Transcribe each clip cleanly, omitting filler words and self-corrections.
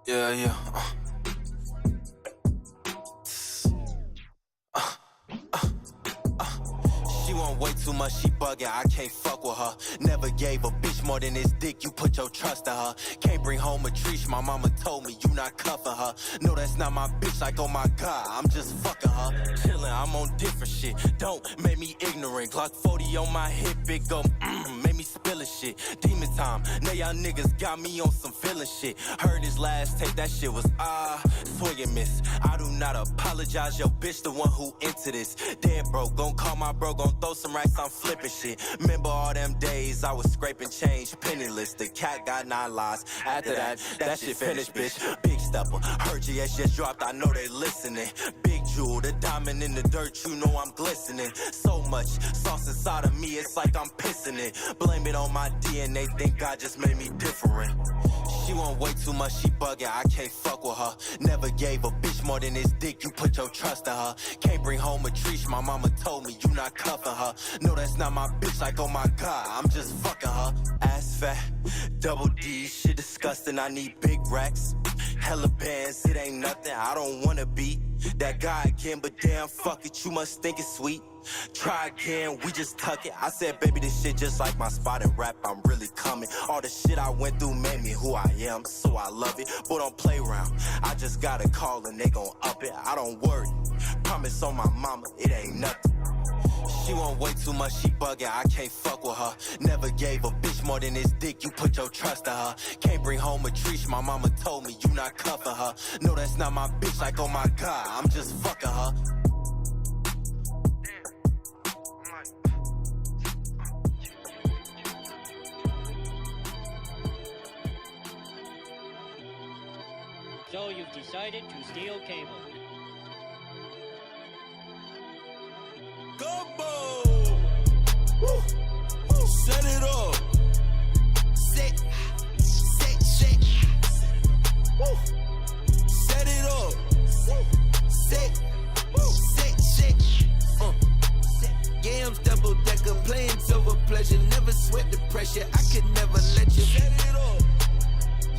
Yeah. She want way too much, she bugging, I can't fuck with her. Never gave a bitch more than this dick, you put your trust in her. Can't bring home a treat, my mama told me you not cuffing her. No, that's not my bitch, like oh my god, I'm just fucking her. Chillin', I'm on different shit, don't make me ignorant. Glock 40 on my hip, it go make me spillin' shit. Demon time, now y'all niggas got me on some feelin' shit. Heard his last tape, that shit was swing and miss. I do not apologize, yo bitch the one who into this. Dead bro, gon' call my bro, gon' throw some racks, I'm flipping shit. Remember all them days I was scraping change, penniless. The cat got 9 lives. After that shit finished, bitch. Big stepper, heard Jx just dropped, I know they listening. Big jewel, the diamond in the dirt, you know I'm glistening. So much sauce inside of me, it's like I'm pissing it. Blame it on my DNA, think God just made me different. She want way too much, she bugging, I can't fuck with her. Never gave a bitch more than this dick, you put your trust in her. Can't bring home a treat, my mama told me you not cuffing her. No, that's not my bitch, like oh my god, I'm just fucking her. Ass fat, double D, shit disgusting, I need big racks. Hella bands, it ain't nothing, I don't wanna be that guy again, but damn, fuck it, you must think it's sweet. Try again, we just tuck it. I said, baby, this shit just like my spot in rap, I'm really coming. All the shit I went through made me who I am, so I love it. But don't play around, I just got a call and they gon' up it. I don't worry, promise on my mama, it ain't nothing. She want way too much, she bugging, I can't fuck with her. Never gave a bitch more than this dick, you put your trust in her. Can't bring home a treat, my mama told me you not cuffing her. No, that's not my bitch, like oh my god, I'm just fucking her. So you've decided to steal cable. Gumbo! Woo! Set it up! Set. Woo! Set it up! Set. Yams double decker, playing silver pleasure. Never sweat the pressure, I could never let you. Set it up!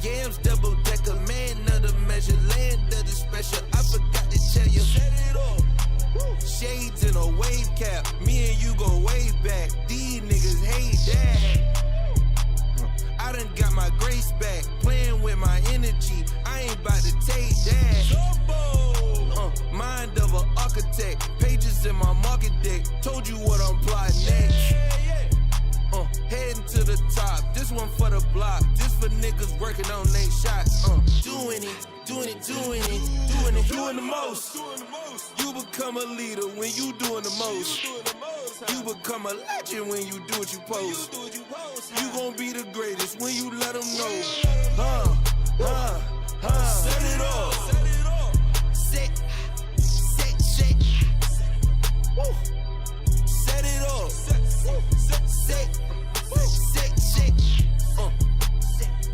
Yams double decker, man of the measure, land of the special. I forgot to tell you. Set it up! Shades in a wave cap, me and you go way back. These niggas hate that. I done got my grace back, playing with my energy. I ain't about to take that. Mind of an architect, pages in my market deck. Told you what I'm plotting next. Heading to the top, this one for the block. This for niggas working on they shots. Doing the most. You become a leader when you doing the most. You become a legend when you do what you post. You gon' be the greatest when you let them know. Set it up. Set. Woo. Set it up. Set.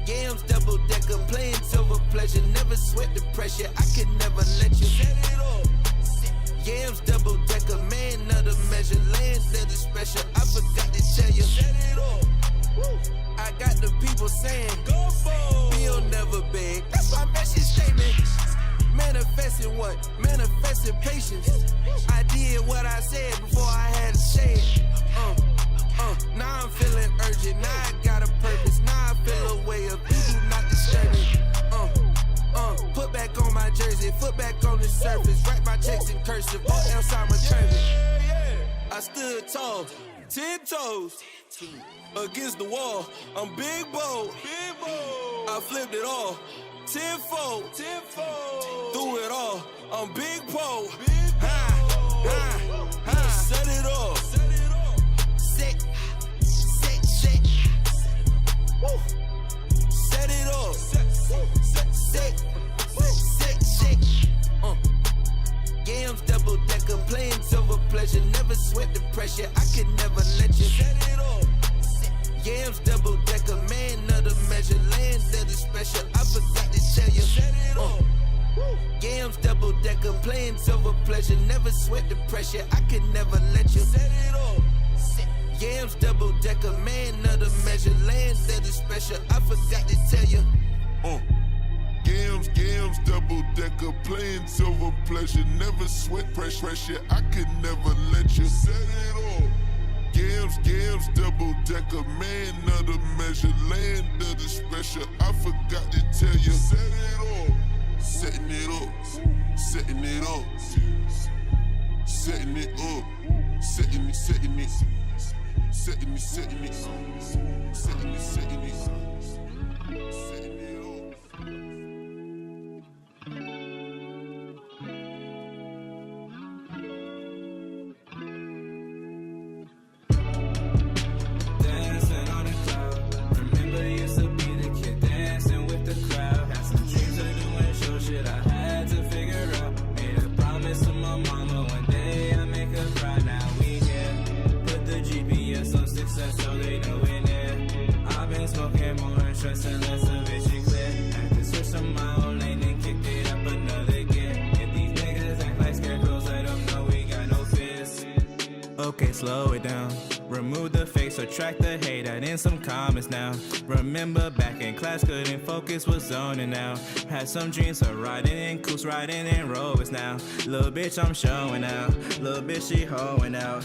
Yams double decker, playing silver pleasure. Never sweat the pressure, I could never let you. Set it up. Yams double decker, man of the measure, land of the special. I forgot to tell you. Set it up. Woo. I got the people saying, go for Bill never beg. That's my message statement. Manifesting what? Manifesting patience. I did what I said before I had to say it. Now I'm feeling urgent. Now I got a purpose. Now I feel a way up. You do not disturb me. Put back on my jersey. Foot back on the surface. Write my checks in cursive. All else I'm a turban. I stood tall, 10 toes against the wall. I'm big bold. I flipped it all. Tenfold. Through it all. I'm big pole. Set it up. Set. Woo. Set it up. Set. Yams double decker, playing silver pleasure. Never sweat the pressure, I could never let you. Set it up. Yams double decker, man of the measure, land of the special. I forgot to tell you. Set it up. Yams double decker, playing silver pleasure. Never sweat the pressure, I could never let you. Set it up. Yams double decker, man of the measure, land of the special. I forgot to tell you. Gams, double decker, playing silver pleasure, never sweat pressure. I could never let you set it off. Gams, double decker, man of the measure, land of the special. I forgot to tell you, set it off. Setting it up, setting it up, setting it up, setting it, setting it, setting it, setting it, setting it, setting it, setting it up. Dancing on the cloud. Remember, used to be the kid dancing with the crowd. Had some dreams of doing show shit I had to figure out. Made a promise to my mama one day I make her cry. Now we here. Put the GPS on success so they know we're near. I've been smoking more and stressing less of vision clear. Had to switch to my own lane and kicked it up another gear. If these niggas act like scarecrows, let them know we got no fears. Okay, slow it down. Remove the fake, subtract the hate, add in some comments now. Remember back in class, couldn't focus, was zoning out. Had some dreams of riding in coops, riding in rovers now. Little bitch, I'm showing out. Little bitch, she hoeing out.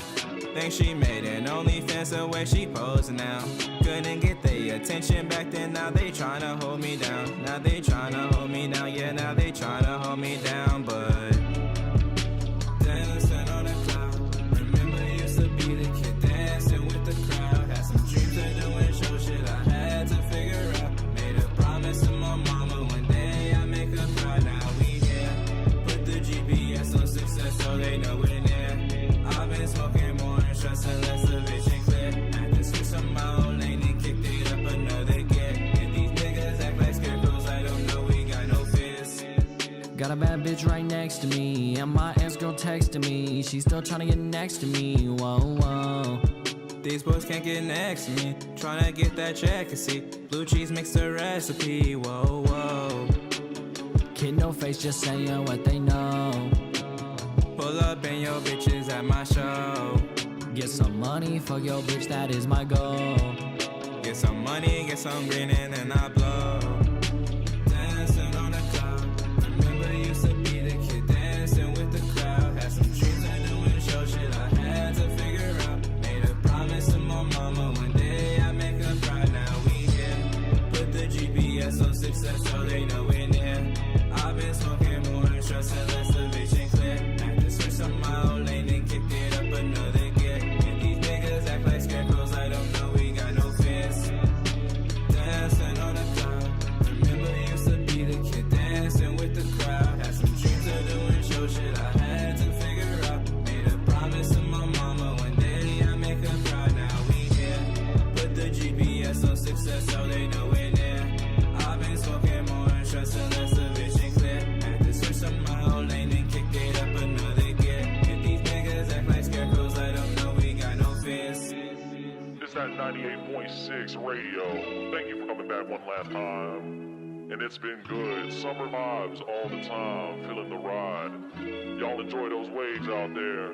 Think she made an OnlyFans the way she posing now. Couldn't get their attention back then, now they tryna hold me down. Now they tryna hold me down, yeah, now they tryna hold me down, but dancing on the cloud. Remember, used to be the kid dancing with the crowd. Had some dreams of doing show shit I had to figure out. Made a promise to my mama one day I make her cry. Now we here. Put the GPS on success so they know we're near. I've been smoking more and stressing less, the vision clear. Had to switch to my own lane and kicked it up another gear. If these niggas act like scarecrows, I don't know we got no fears. Got a bad bitch right next to me, and my ex-girl texting me. She's still trying to get next to me, whoa, whoa. These boys can't get next to me. Tryna get that check and see. Blue cheese mix the recipe, whoa, whoa. Kid no face, just saying what they know. Pull up and your bitches at my show. Get some money, fuck your bitch, that is my goal. Get some money, get some green and then I blow. Dancing on the cloud. Remember used to be the kid dancing with the crowd. Had some dreams of doing show shit I had to figure out. Made a promise to my mama one day I make her cry. Now we here. Put the GPS on success so they know we're near. I've been smoking more and stressing less, the vision clear. Had to switch to my own lane and kicked it up another gear. If these niggas act like scarecrows, I don't know we got no fears. Dancing on the cloud. Remember used to be the kid dancing with the crowd. Had some dreams of doing show shit I had to figure out. Made a promise to my mama one day I make her cry. Now we here. Put the GPS on success so they know we're near. I've been smoking more and stressing less, the vision clear. Had to switch to my own lane and kicked it up another gear. If these niggas act like scarecrows, I don't know we got no fears. It's at 98.6 radio. Thank you for coming back one last time. And it's been good. Summer vibes all the time. Feeling the ride. Y'all enjoy those waves out there.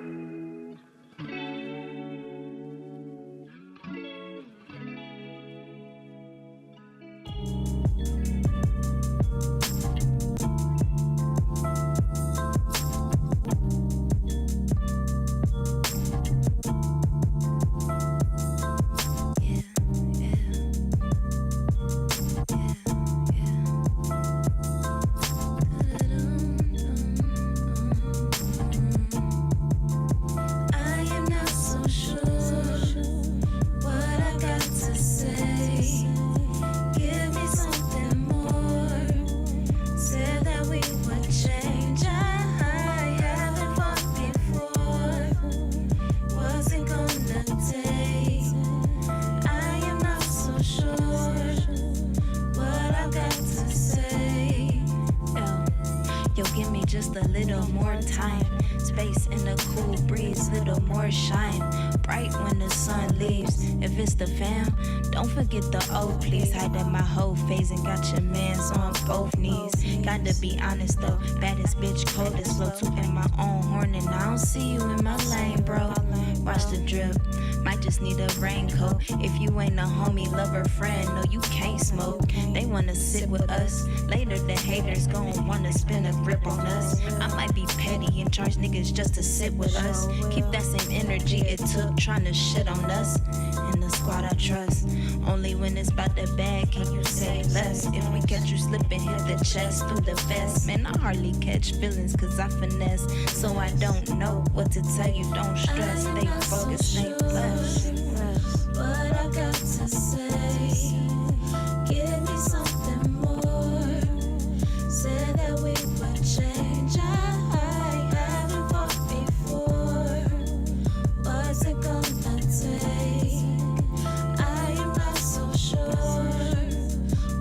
just a little more time. Space in the cool breeze, little more shine. Bright when the sun leaves. If it's the fam, don't forget the O, please. Hiding my whole face and got your mans on both knees. Gotta be honest though, baddest bitch, coldest flow. Tooting my own horn and I don't see you in my lane, bro. watch the drip. Might just need a raincoat. If you ain't a homie, lover, friend, no, you can't smoke. They wanna sit with us. Later, the haters gon' wanna spin a grip on us. I might be petty and charge niggas just to sit with us. Keep that same energy it took tryna shit on us. In the squad I trust. Only when it's about the bag can you say less. If we catch you slipping, hit the chest through the vest. Man, I hardly catch feelings cause I finesse. So I don't know what to tell you, don't stress. Stay focused, stay blessed. What I got to say, give me something more. Said that we would change, I haven't fought before. What's it gonna take? I am not so sure.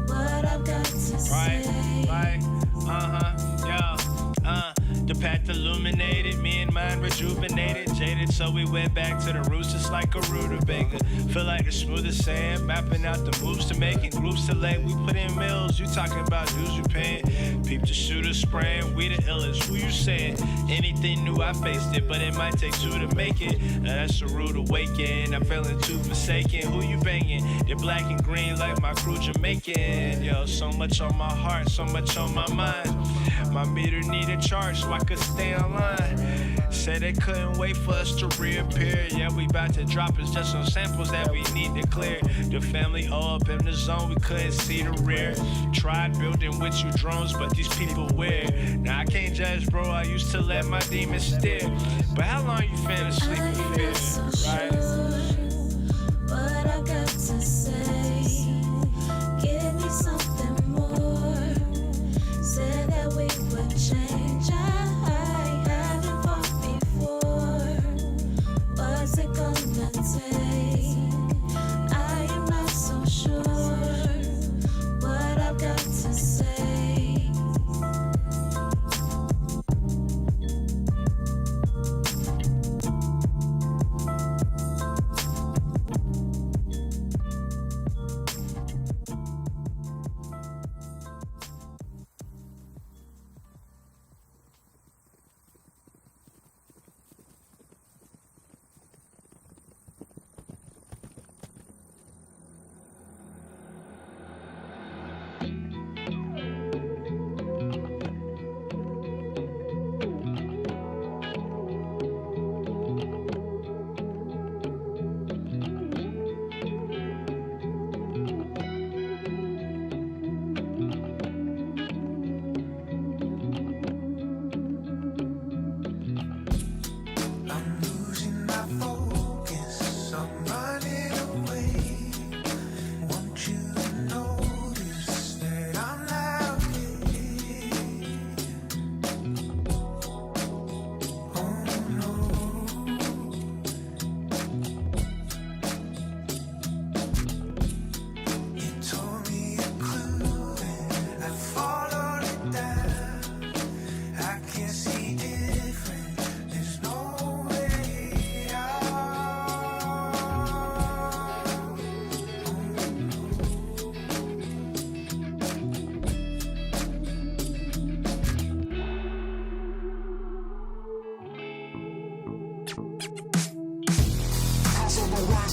What I've got to say. The path illuminated, me and mine rejuvenated, jaded, so we went back to the roots just like a rutabaga. Feel like the smoothest sand, mapping out the moves to make and groups to lay. We put in mills, you talking about dues you paying. Peep the shooter spraying, we the illest, who you saying? Anything new, I faced it, but it might take two to make it. That's a rude awakening, I'm feeling too forsaken. Who you banging? They're black and green like my crew Jamaican. Yo, so much on my heart, so much on my mind. My meter need a charge so I could stay online. Said they couldn't wait for us to reappear. Yeah, we about to drop, it's just some samples that we need to clear. The family all up in the zone, we couldn't see the rear. Tried building with you drones, but these people weird. Now I can't judge, bro, I used to let my demons steer. But how long you finna sleep in fear, right? What I got to say, give me something more. Said that we would change, I haven't fought before. What's it gonna take? I am not so sure. What I've got to say.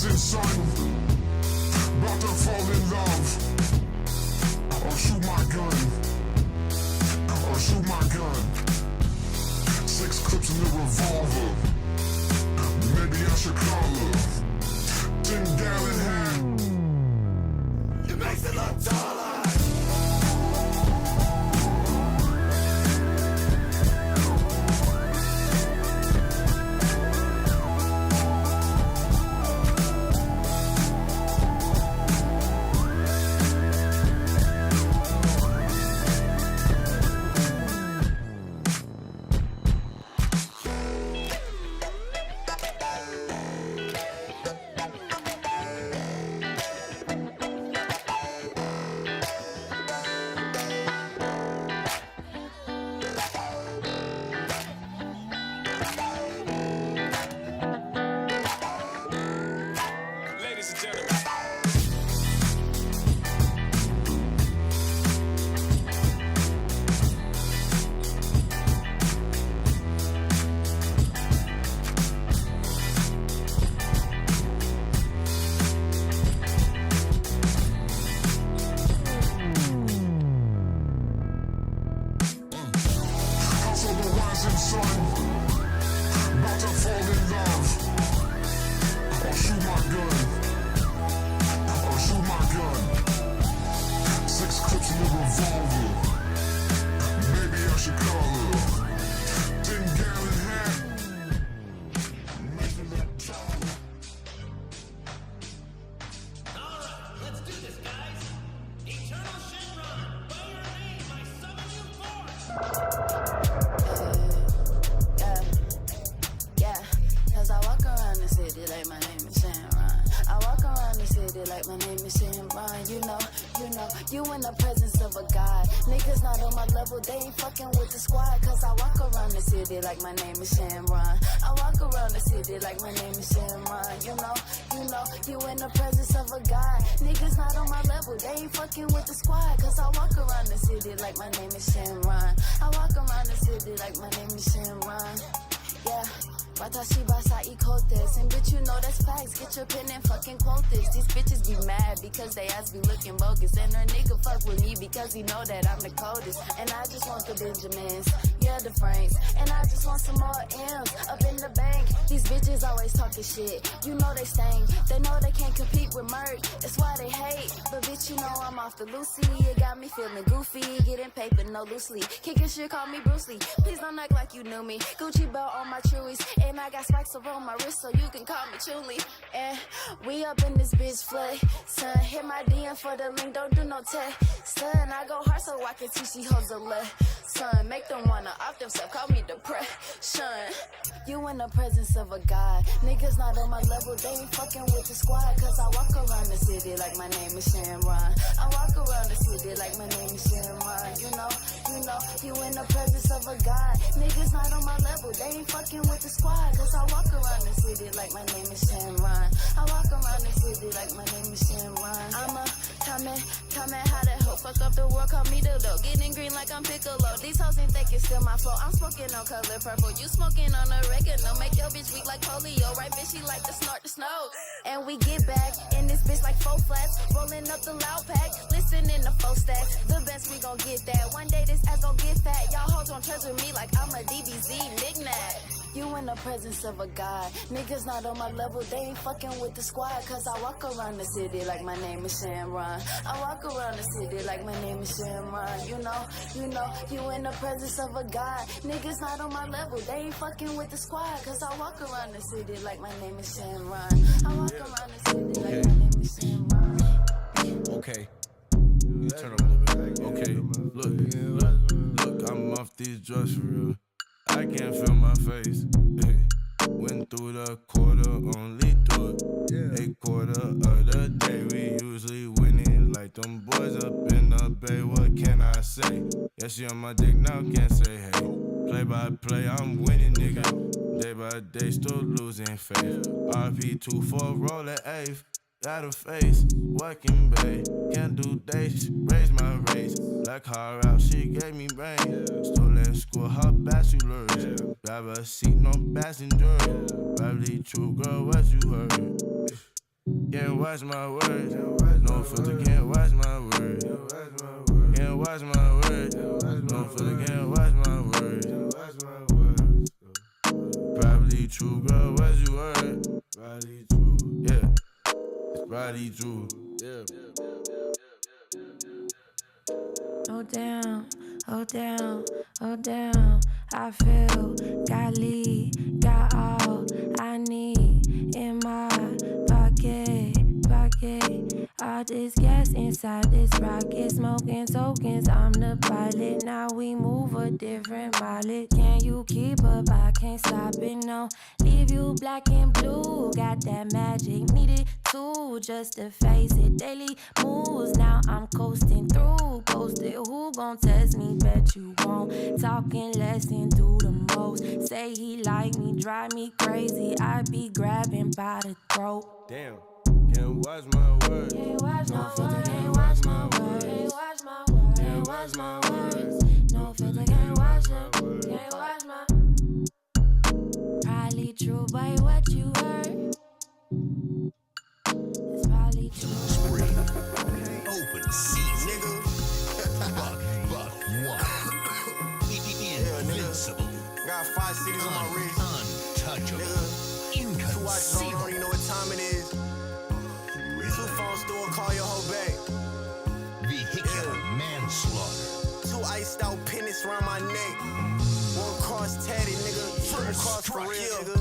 rising sun, about to fall in love. Or shoot my gun, or shoot my gun. 6 clips in the revolver, maybe I should call her. 10 Galon hand, it makes it look taller. you in the presence of a god. Niggas not on my level, they ain't fucking with the squad. Cause I walk around the city like my name is Shenron. I walk around the city like my name is Shenron. You know, you in the presence of a god. Niggas not on my level, they ain't fucking with the squad. Cause I walk around the city like my name is Shenron. I walk around the city like my name is Shenron. Yeah. Watashi basai quote this, and bitch you know that's facts. Get your pen and fucking quote this. These bitches be mad because they ass be looking bogus, and her nigga fuck with me because he know that I'm the coldest. And I just want the Benjamins, yeah the Franks, and I just want some more M's up in the bank. These bitches always talking shit, you know they stain. They know they can't compete with Merc, that's why they hate. But bitch you know I'm off the Lucy, it got me feeling goofy, getting paper no loosely. Kicking shit, call me Bruce Lee. Please don't act like you knew me. Gucci belt on my chewies, and I got spikes around my wrist, so you can call me Chuli. And we up in this bitch flood. Son, hit my DM for the link, don't do no text. Son, I go hard so I can teach these hoes a lesson. Make them wanna off themselves, call me depression. You in the presence of a god. Niggas not on my level, they ain't fucking with the squad. Cause I walk around the city like my name is Shenron. I walk around the city like my name is Shenron. You know, you in the presence of a god. Niggas not on my level, they ain't fucking with the squad. Cause I walk around the city like my name is Shenron. I walk around the city like my name is Shenron. I'm a comment how that hoe fuck up the world, call me Dodo. Getting green like I'm Piccolo. These hoes ain't think it's still my flow. I'm smoking on color purple, you smoking on oregano. Make your bitch weak like polio, right bitch, she like to snort the snow. And we get back in this bitch like 4 flats, rolling up the loud pack, listening to 4 stacks. The best we gon' get that, one day this ass gon' get fat. Y'all hoes gon' treasure me like I'm a DBZ knick-knack. You in the presence of a god. Niggas not on my level, they ain't fucking with the squad. Cause I walk around the city like my name is Shenron. I walk around the city like my name is Shenron. You know, you in the presence of a god. Niggas not on my level, they ain't fucking with the squad. Cause I walk around the city like my name is Shenron. I walk around the city like my name is Shenron. Okay. Turn up a little bit. Okay. Look, I'm off these drugs for real. I can't feel my face. Hey. Went through the quarter, only through it. A quarter of the day. We usually winning like them boys up in the bay. What can I say? Yeah, she on my dick now, can't say hey. Play by play, I'm winning, nigga. Day by day, still losing faith. RP2 for roll at 8th. Got a face, working bae. Can't do dates, raise my rates. Like her out, she gave me brain. Still in school, her bachelor's. Grab a seat, no passenger. Probably true, girl, what you heard? Can't watch my words. No filter, can't watch my words. Can't watch my words. No filter, can't watch my words. Probably true, girl, what you heard? Probably true, yeah. Roddy Drew, yeah. Oh damn, oh damn, oh damn. I feel got lead, got all I need in my pocket. All this gas inside this rocket, smoking tokens. I'm the pilot. Now we move a different mileage. Can you keep up? I can't stop it. No, leave you black and blue. Got that magic, needed two just to face it. Daily moves. Now I'm coasting through. Posted. Who gon' test me? Bet you won't. Talking less and do the most. Say he like me, drive me crazy. I be grabbing by the throat. Damn. Can't watch my words. Can't watch my words. Can't watch my words. Can't watch my words. Can't watch my words. No filter. Can't watch them. Can't watch my. Probably true, but what you heard. It's probably true. Open season, nigga. Buck one. Invincible. Got 5 cities on my wrist. Untouchable. Nigga. 2 watches on, don't even know what time it is. 2 phones through and call your whole back. Vehicular manslaughter. 2 iced out pennants around my neck. 1 cross tatted, nigga. 2 cross for real, nigga.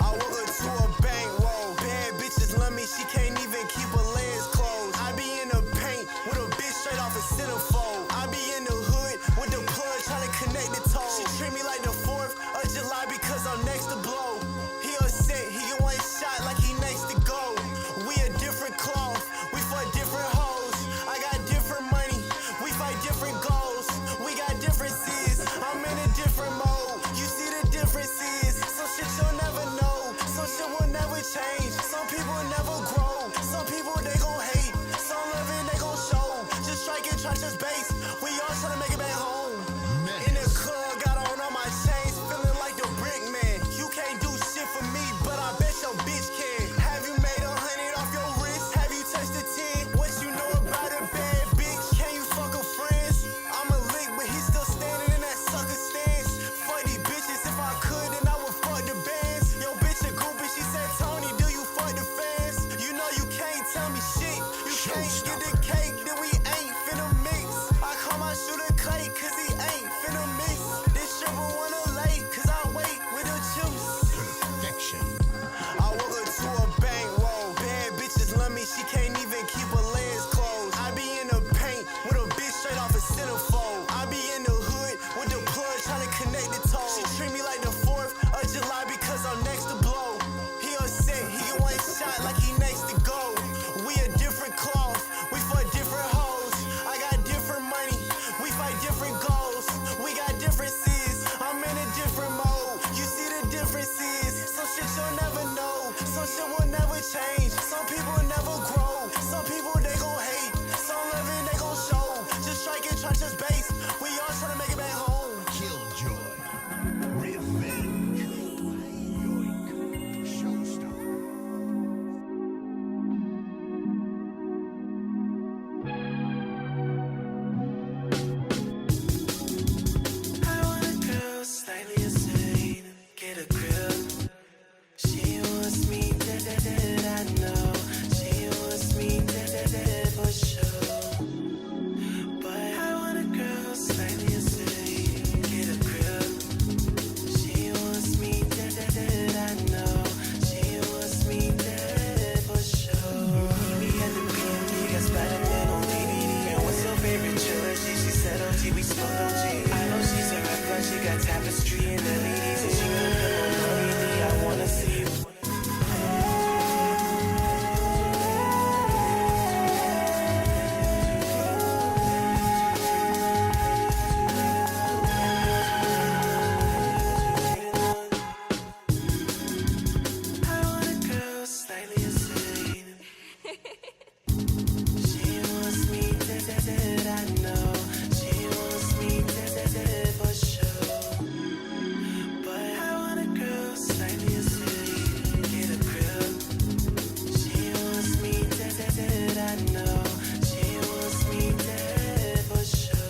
I woke up to a bankroll. Bad bitches love me, she can't even keep her legs closed. I be in the paint with a bitch straight off a centerfold. I be in the hood with the plug trying to connect the toes. She treat me like the 4th of July because I'm next to blow. He upset, he get 1 shot like he next to go. We a different cloth, we for different hoes. I got different change. Some people never grow. Some people they gon' hate. Some living they gon' show. Just striking, try just base. We all tryna make it back home. Killjoy. Revenge. Yoink. Showstopper. I want a girl slightly insane. Get a grip. She wants me dead, I know. She wants me dead for sure. But I want a girl slightly insane. Get a grip. She wants me dead, I know. She wants me dead for sure. Meet me at the BMD, got Spider-Man on DVD. And what's your favorite trilogy? She said OG, we smoked OG. I know she's a rapper, she got tapestry and LEDs. And she gon' put on LED, I wanna see you. I want a girl slightly insane. She wants me dead, I know. She wants me dead for sure. But I want a girl slightly insane. Get a grip. She wants me dead, I know. She wants me dead for sure.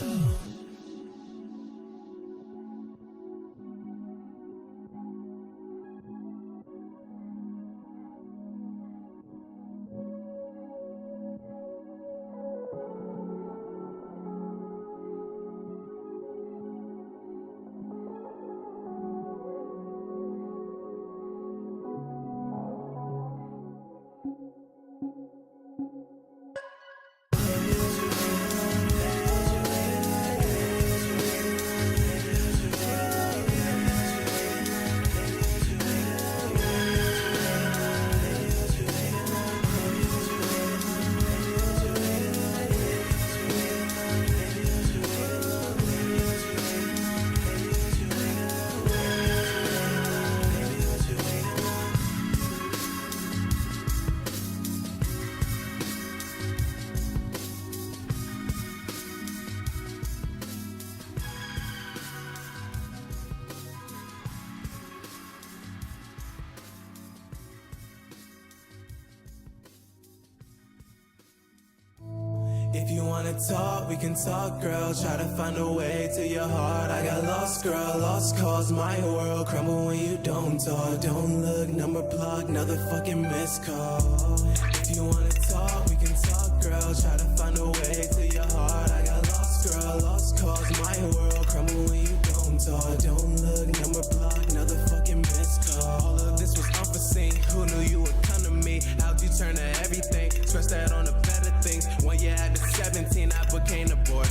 If you wanna talk, we can talk, girl. Try to find a way to your heart. I got lost, girl. Lost cause my world crumble when you don't talk. Don't look, number block, another fucking missed call. If you wanna talk, we can talk, girl. Try to find a way to your heart. I got lost, girl. Lost cause my world crumble when you don't talk. Don't look, number block, another fucking missed call. All of this was unforeseen. Who knew you would come to me? How'd you turn to everything? Stress that on the better things. 1 year after 17, I became a boy.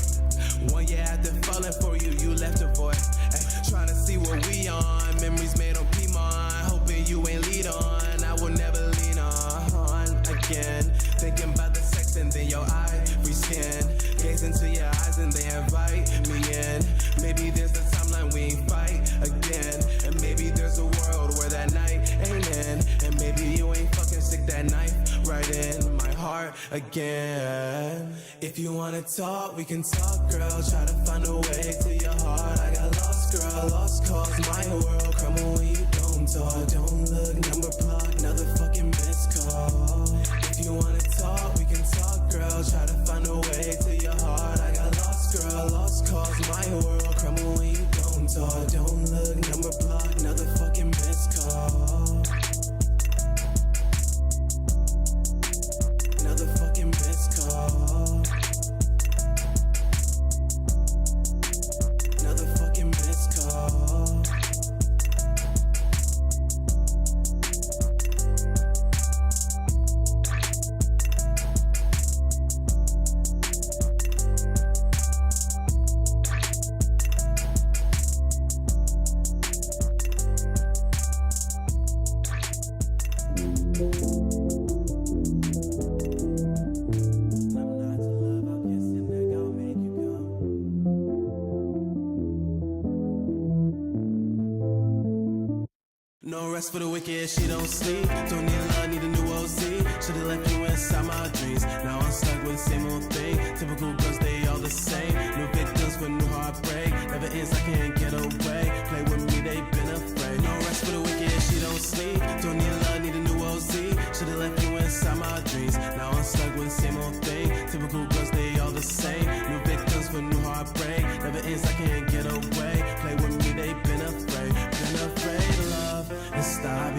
1 year after falling for you, you left a void. Ay, trying to see what we on. Memories made on Pimon. Hoping you ain't lead on. I will never lean on again. Thinking about the sex and then your ivory skin. Gaze into your eyes and they invite me in. Maybe there's a timeline we ain't fight again. And maybe there's a world where that night ain't in. And maybe you ain't fucking stick that knife right in my heart again. If you wanna talk, we can talk, girl. Try to find a way to your heart. I got lost, girl. Lost cause my world crumble when you don't talk. Don't look, number block, another fucking missed call. If you wanna talk, we can talk, girl. Try to find a way to your heart. I got lost, girl. Lost cause my world crumble when you don't talk. Don't look, number block, another fucking missed call. Another fucking missed call. Another fucking missed call. No rest for the wicked, she don't sleep. Don't need love, need a new OC. Should've left you inside my dreams. Now I'm stuck with the same old thing. Typical girls, they all the same. New victims for new heartbreak. Never ends, I can't get away. Play with me, they been afraid. No rest for the wicked, she don't sleep. Don't need love, need a new OC. Should've left you inside my dreams. Now I'm stuck with the same old thing. Typical girls, they all the same. New victims for new heartbreak. Never ends, I can't get away. Play with me, they been afraid. Been afraid of love. Está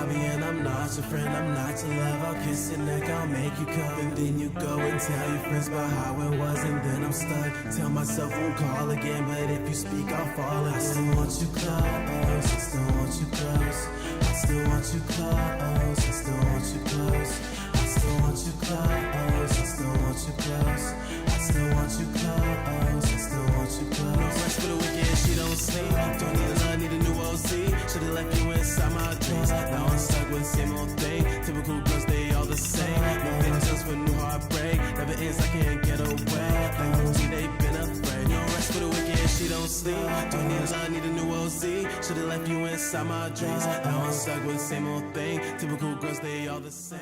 bien, I'm not your friend, I'm not your love. I'll kiss your neck, I'll make you come. And then you go and tell your friends about how it was. And then I'm stuck, tell myself won't call again. But if you speak, I'll fall again. I still want you close, I still want you close. I still want you close, I still want you close. I still want you close, I still want you close. I still want you close, I still want you close. No rest for the wicked, she don't sleep. Don't need love, need a new OC. Should've left you inside my dreams. Now I'm stuck with the same old thing. Typical girls, they all the same. No victims for new heartbreak. Never ends, I can't get away. Like OG, they been afraid. No rest for the wicked, she don't sleep. Don't need love, need a new OC. Should've left you inside my dreams. Now I'm stuck with the same old thing. Typical girls, they all the same.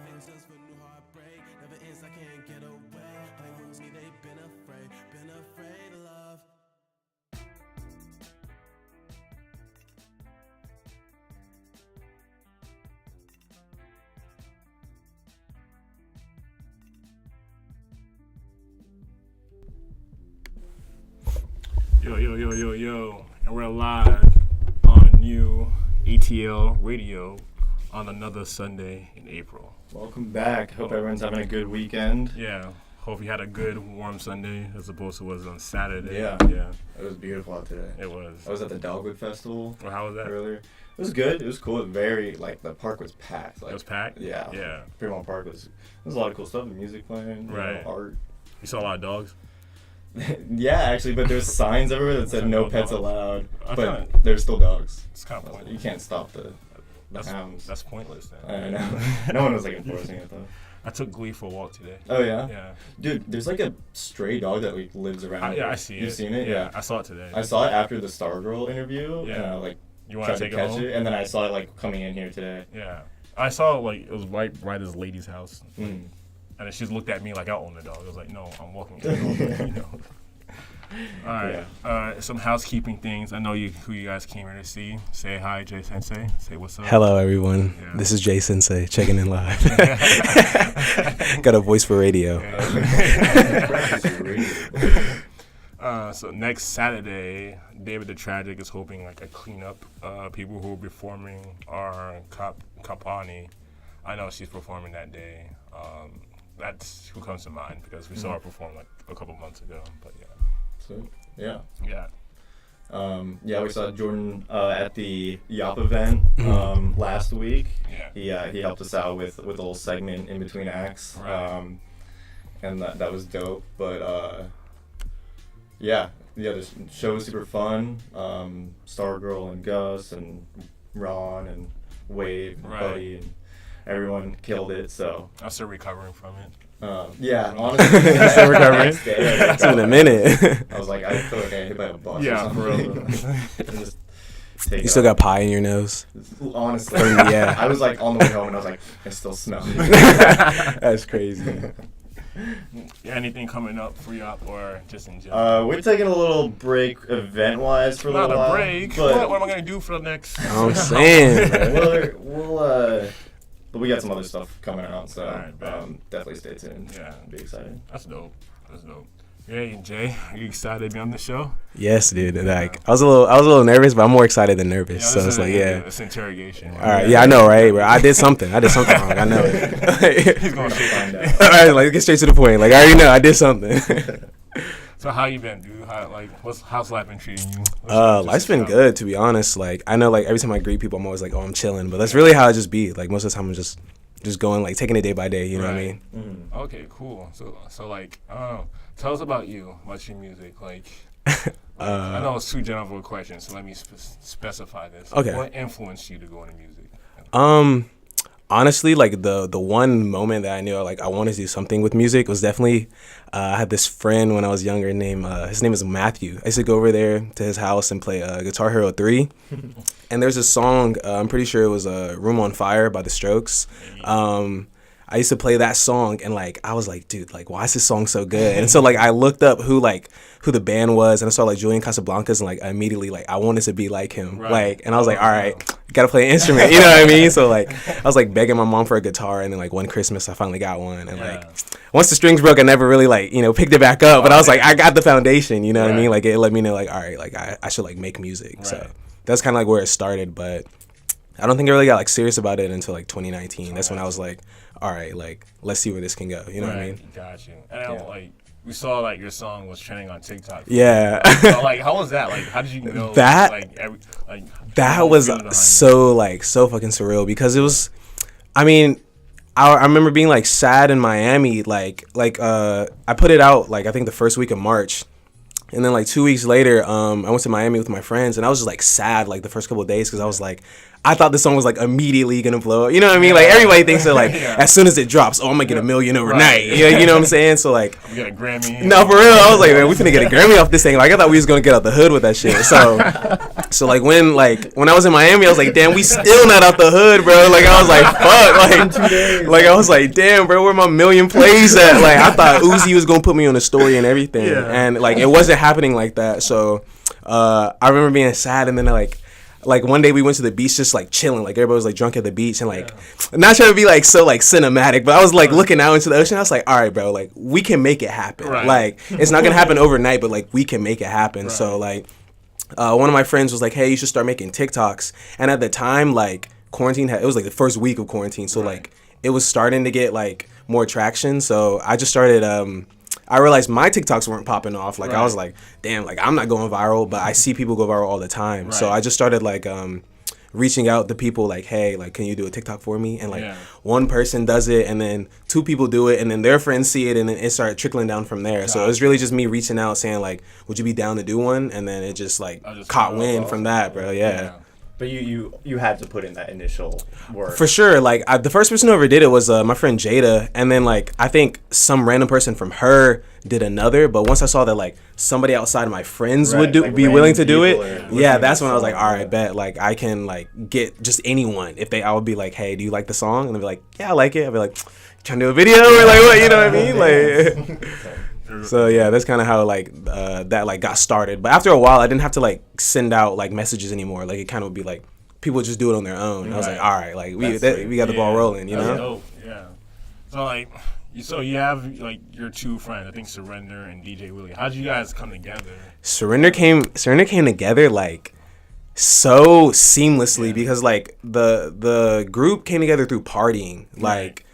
Victims for new heartbreak. Never ends, I can't get away. Like OG, they been afraid of love. Yo, and we're live on new ATL radio on another Sunday in April. Welcome back. Hope everyone's having a good weekend. Yeah, hope you had a good warm Sunday as opposed to what was on Saturday. Yeah. Yeah. It was beautiful out today. It was. I was at the Dogwood Festival. Well, how was that? Earlier. It was good. It was cool. Very, the park was packed. It was packed? Yeah. Yeah. Fremont Park was, there was a lot of cool stuff. The music playing, right. Art. You saw a lot of dogs? Yeah, actually, but there's signs everywhere that said no pets dogs. allowed. But kinda, there's still dogs. It's kind of pointless. You can't stop the hounds. That's pointless then. I know. No one was enforcing it though. I took Glee for a walk today. Oh yeah? Yeah. Dude, there's a stray dog that lives around here. I see it. You've seen it? Yeah, I saw it today. I saw it after the Stargirl interview. Yeah. And I you want tried to take to catch it, and then I saw it coming in here today. Yeah. I saw it was right at this lady's house. Mm. And then she looked at me like I own the dog. I was like, no, I'm walking the dog. You know. All right. Yeah. Some housekeeping things. I know who you guys came here to see. Say hi, Jay Sensei. Say what's up. Hello, everyone. Yeah. This is Jay Sensei checking in live. Got a voice for radio. So next Saturday, David the Tragic is hoping a cleanup. People who will be performing are Kapani. I know she's performing that day. That's who comes to mind because we saw her perform a couple months ago. But yeah. So, yeah. Yeah. We saw Jordan at the Yop event last week. Yeah. He helped us out with a little segment in between acts. Right. And that was dope. But the show was super fun. Stargirl and Gus and Ron and Wade and Buddy and everyone killed it. So I'm still recovering from it. Honestly, still recovering. It's been a minute. I was like, I feel like I got hit by a bus. Yeah, or for real. You still got pie in your nose? Honestly, yeah. I was on the way home and I was like, it still smells. That's crazy. Yeah, anything coming up for you or just in general? We're taking a little break event-wise for a little while. Not a break. But What am I gonna do for the next? I'm saying. But we got some other stuff coming out, so right, definitely stay tuned. Yeah, be excited. That's dope. Hey Jay, are you excited to be on the show? Yes, dude. I was a little nervous, but I'm more excited than nervous. So it's it's interrogation. All right, I know, right? But I did something wrong. I know it. He's gonna find out. All right, get straight to the point. I already know I did something. So how you been, dude? How's life been treating you? Life's been good, to be honest. I know, every time I greet people, I'm always I'm chilling. But that's really how I just be. Most of the time, I'm just going, taking it day by day. You know what I mean? Mm-hmm. Okay, cool. So tell us about you, about your music. I know it's too general of a question, so let me specify this. Okay. What influenced you to go into music? Honestly, the one moment that I knew I wanted to do something with music was definitely I had this friend when I was younger named his name is Matthew. I used to go over there to his house and play Guitar Hero 3. and there's a song, I'm pretty sure it was Room on Fire by The Strokes. I used to play that song, and like I was like, dude, like why is this song so good? And so like I looked up who the band was, and I saw like Julian Casablancas, and like immediately like I wanted to be like him, like, and I was like, all right, gotta play an instrument, you know what I mean? So like I was like begging my mom for a guitar, and then like one Christmas I finally got one, and like once the strings broke, I never really like picked it back up, but I was like, I got the foundation, you know what I mean? Like it let me know like, all right, like I should like make music. So that's kind of like where it started, but I don't think I really got like serious about it until like 2019. That's when I was like, all right, like let's see where this can go. You know what I mean? Got you. And like we saw like your song was trending on TikTok. Yeah. So, like how was that? Like how did you know that? That was so fucking surreal because it was. I mean, I remember being like sad in Miami. Like I put it out like I think the first week of March. And then like 2 weeks later, I went to Miami with my friends, and I was just like sad like the first couple of days because I was like, I thought this song was like immediately gonna blow. You know what I mean? Like everybody thinks that like as soon as it drops, oh, I'm gonna get $1 million overnight. You know what I'm saying? So like, we got a Grammy. No, for real. I was like, man, we finna get a Grammy off this thing. Like I thought we was gonna get out the hood with that shit. So like when I was in Miami, I was like, damn, we still not out the hood, bro. Like I was like, fuck. Like I was like, damn, bro, where my million plays at? Like I thought Uzi was gonna put me on the story and everything, and like it wasn't happening like that. So I remember being sad, and then like one day we went to the beach just like chilling, like everybody was like drunk at the beach, and like not trying to be like so like cinematic, but I was like looking out into the ocean. I was like, all right, bro, like we can make it happen. Like it's not gonna happen overnight, but like we can make it happen. So like one of my friends was like, hey, you should start making TikToks. And at the time, like quarantine it was like the first week of quarantine, so like it was starting to get like more traction. So I just started I realized my TikToks weren't popping off. Like I was like, damn, like I'm not going viral, but I see people go viral all the time. So I just started like reaching out to people like, hey, like can you do a TikTok for me? And like one person does it, and then 2 people do it, and then their friends see it, and then it started trickling down from there. So it was really just me reaching out saying like, would you be down to do one? And then it just like caught wind from that, bro. Yeah. But you had to put in that initial work. For sure. Like the first person who ever did it was my friend Jada, and then like I think some random person from her did another. But once I saw that like somebody outside of my friends would be willing to do it, that's when I was like, all right, bet. Like I can like get just anyone. I would be like, hey, do you like the song? And they'd be like, yeah, I like it. I'd be like, trying to do a video or like what? You know what I mean? Like. So yeah, that's kind of how like that like got started. But after a while, I didn't have to like send out like messages anymore. Like it kind of would be like people just do it on their own. And I was like, all right, like we got the ball rolling, you know? Dope. Yeah. So like, you have like your 2 friends, I think Surrender and DJ Willie. How did you guys come together? Surrender came together like so seamlessly because like the group came together through partying. Like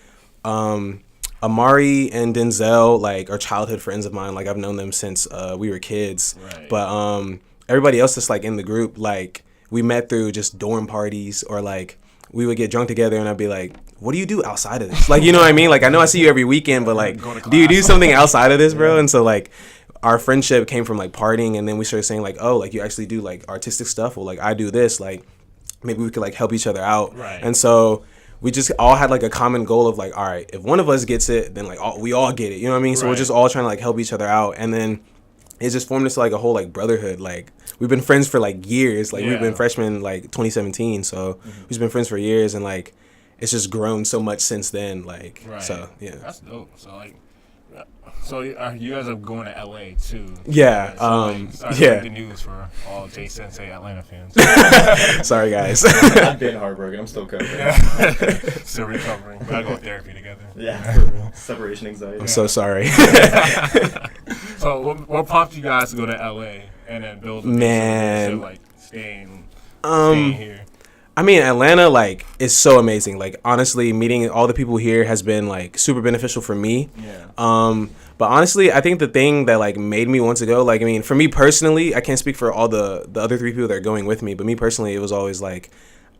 Amari and Denzel like are childhood friends of mine. Like I've known them since we were kids. But everybody else that's like in the group, like we met through just dorm parties, or like we would get drunk together, and I'd be like, what do you do outside of this? Like, you know what I mean? Like I know I see you every weekend, but like do you do something outside of this, bro? And so like our friendship came from like partying, and then we started saying like, oh, like you actually do like artistic stuff, or like I do this, like maybe we could like help each other out. And so we just all had like a common goal of like, all right, if one of us gets it, then like we all get it, you know what I mean? So we're just all trying to like help each other out, and then it just formed into like a whole like brotherhood. Like we've been friends for like years. Like we've been freshmen like 2017, so we've been friends for years, and like it's just grown so much since then. Like so yeah. That's dope. So you guys are going to LA too. Yeah. The news for all Jx.Zero Atlanta fans. Sorry guys. I've been heartbroken. I'm still coping. Still recovering. We gotta go to therapy together. Yeah. Separation anxiety. I'm so sorry. So what prompted you guys to go to LA and then build a business, like staying here? I mean, Atlanta, like, is so amazing. Like, honestly, meeting all the people here has been, like, super beneficial for me. But honestly, I think the thing that, like, made me want to go, like, I mean, for me personally, I can't speak for all the other 3 people that are going with me, but me personally, it was always, like,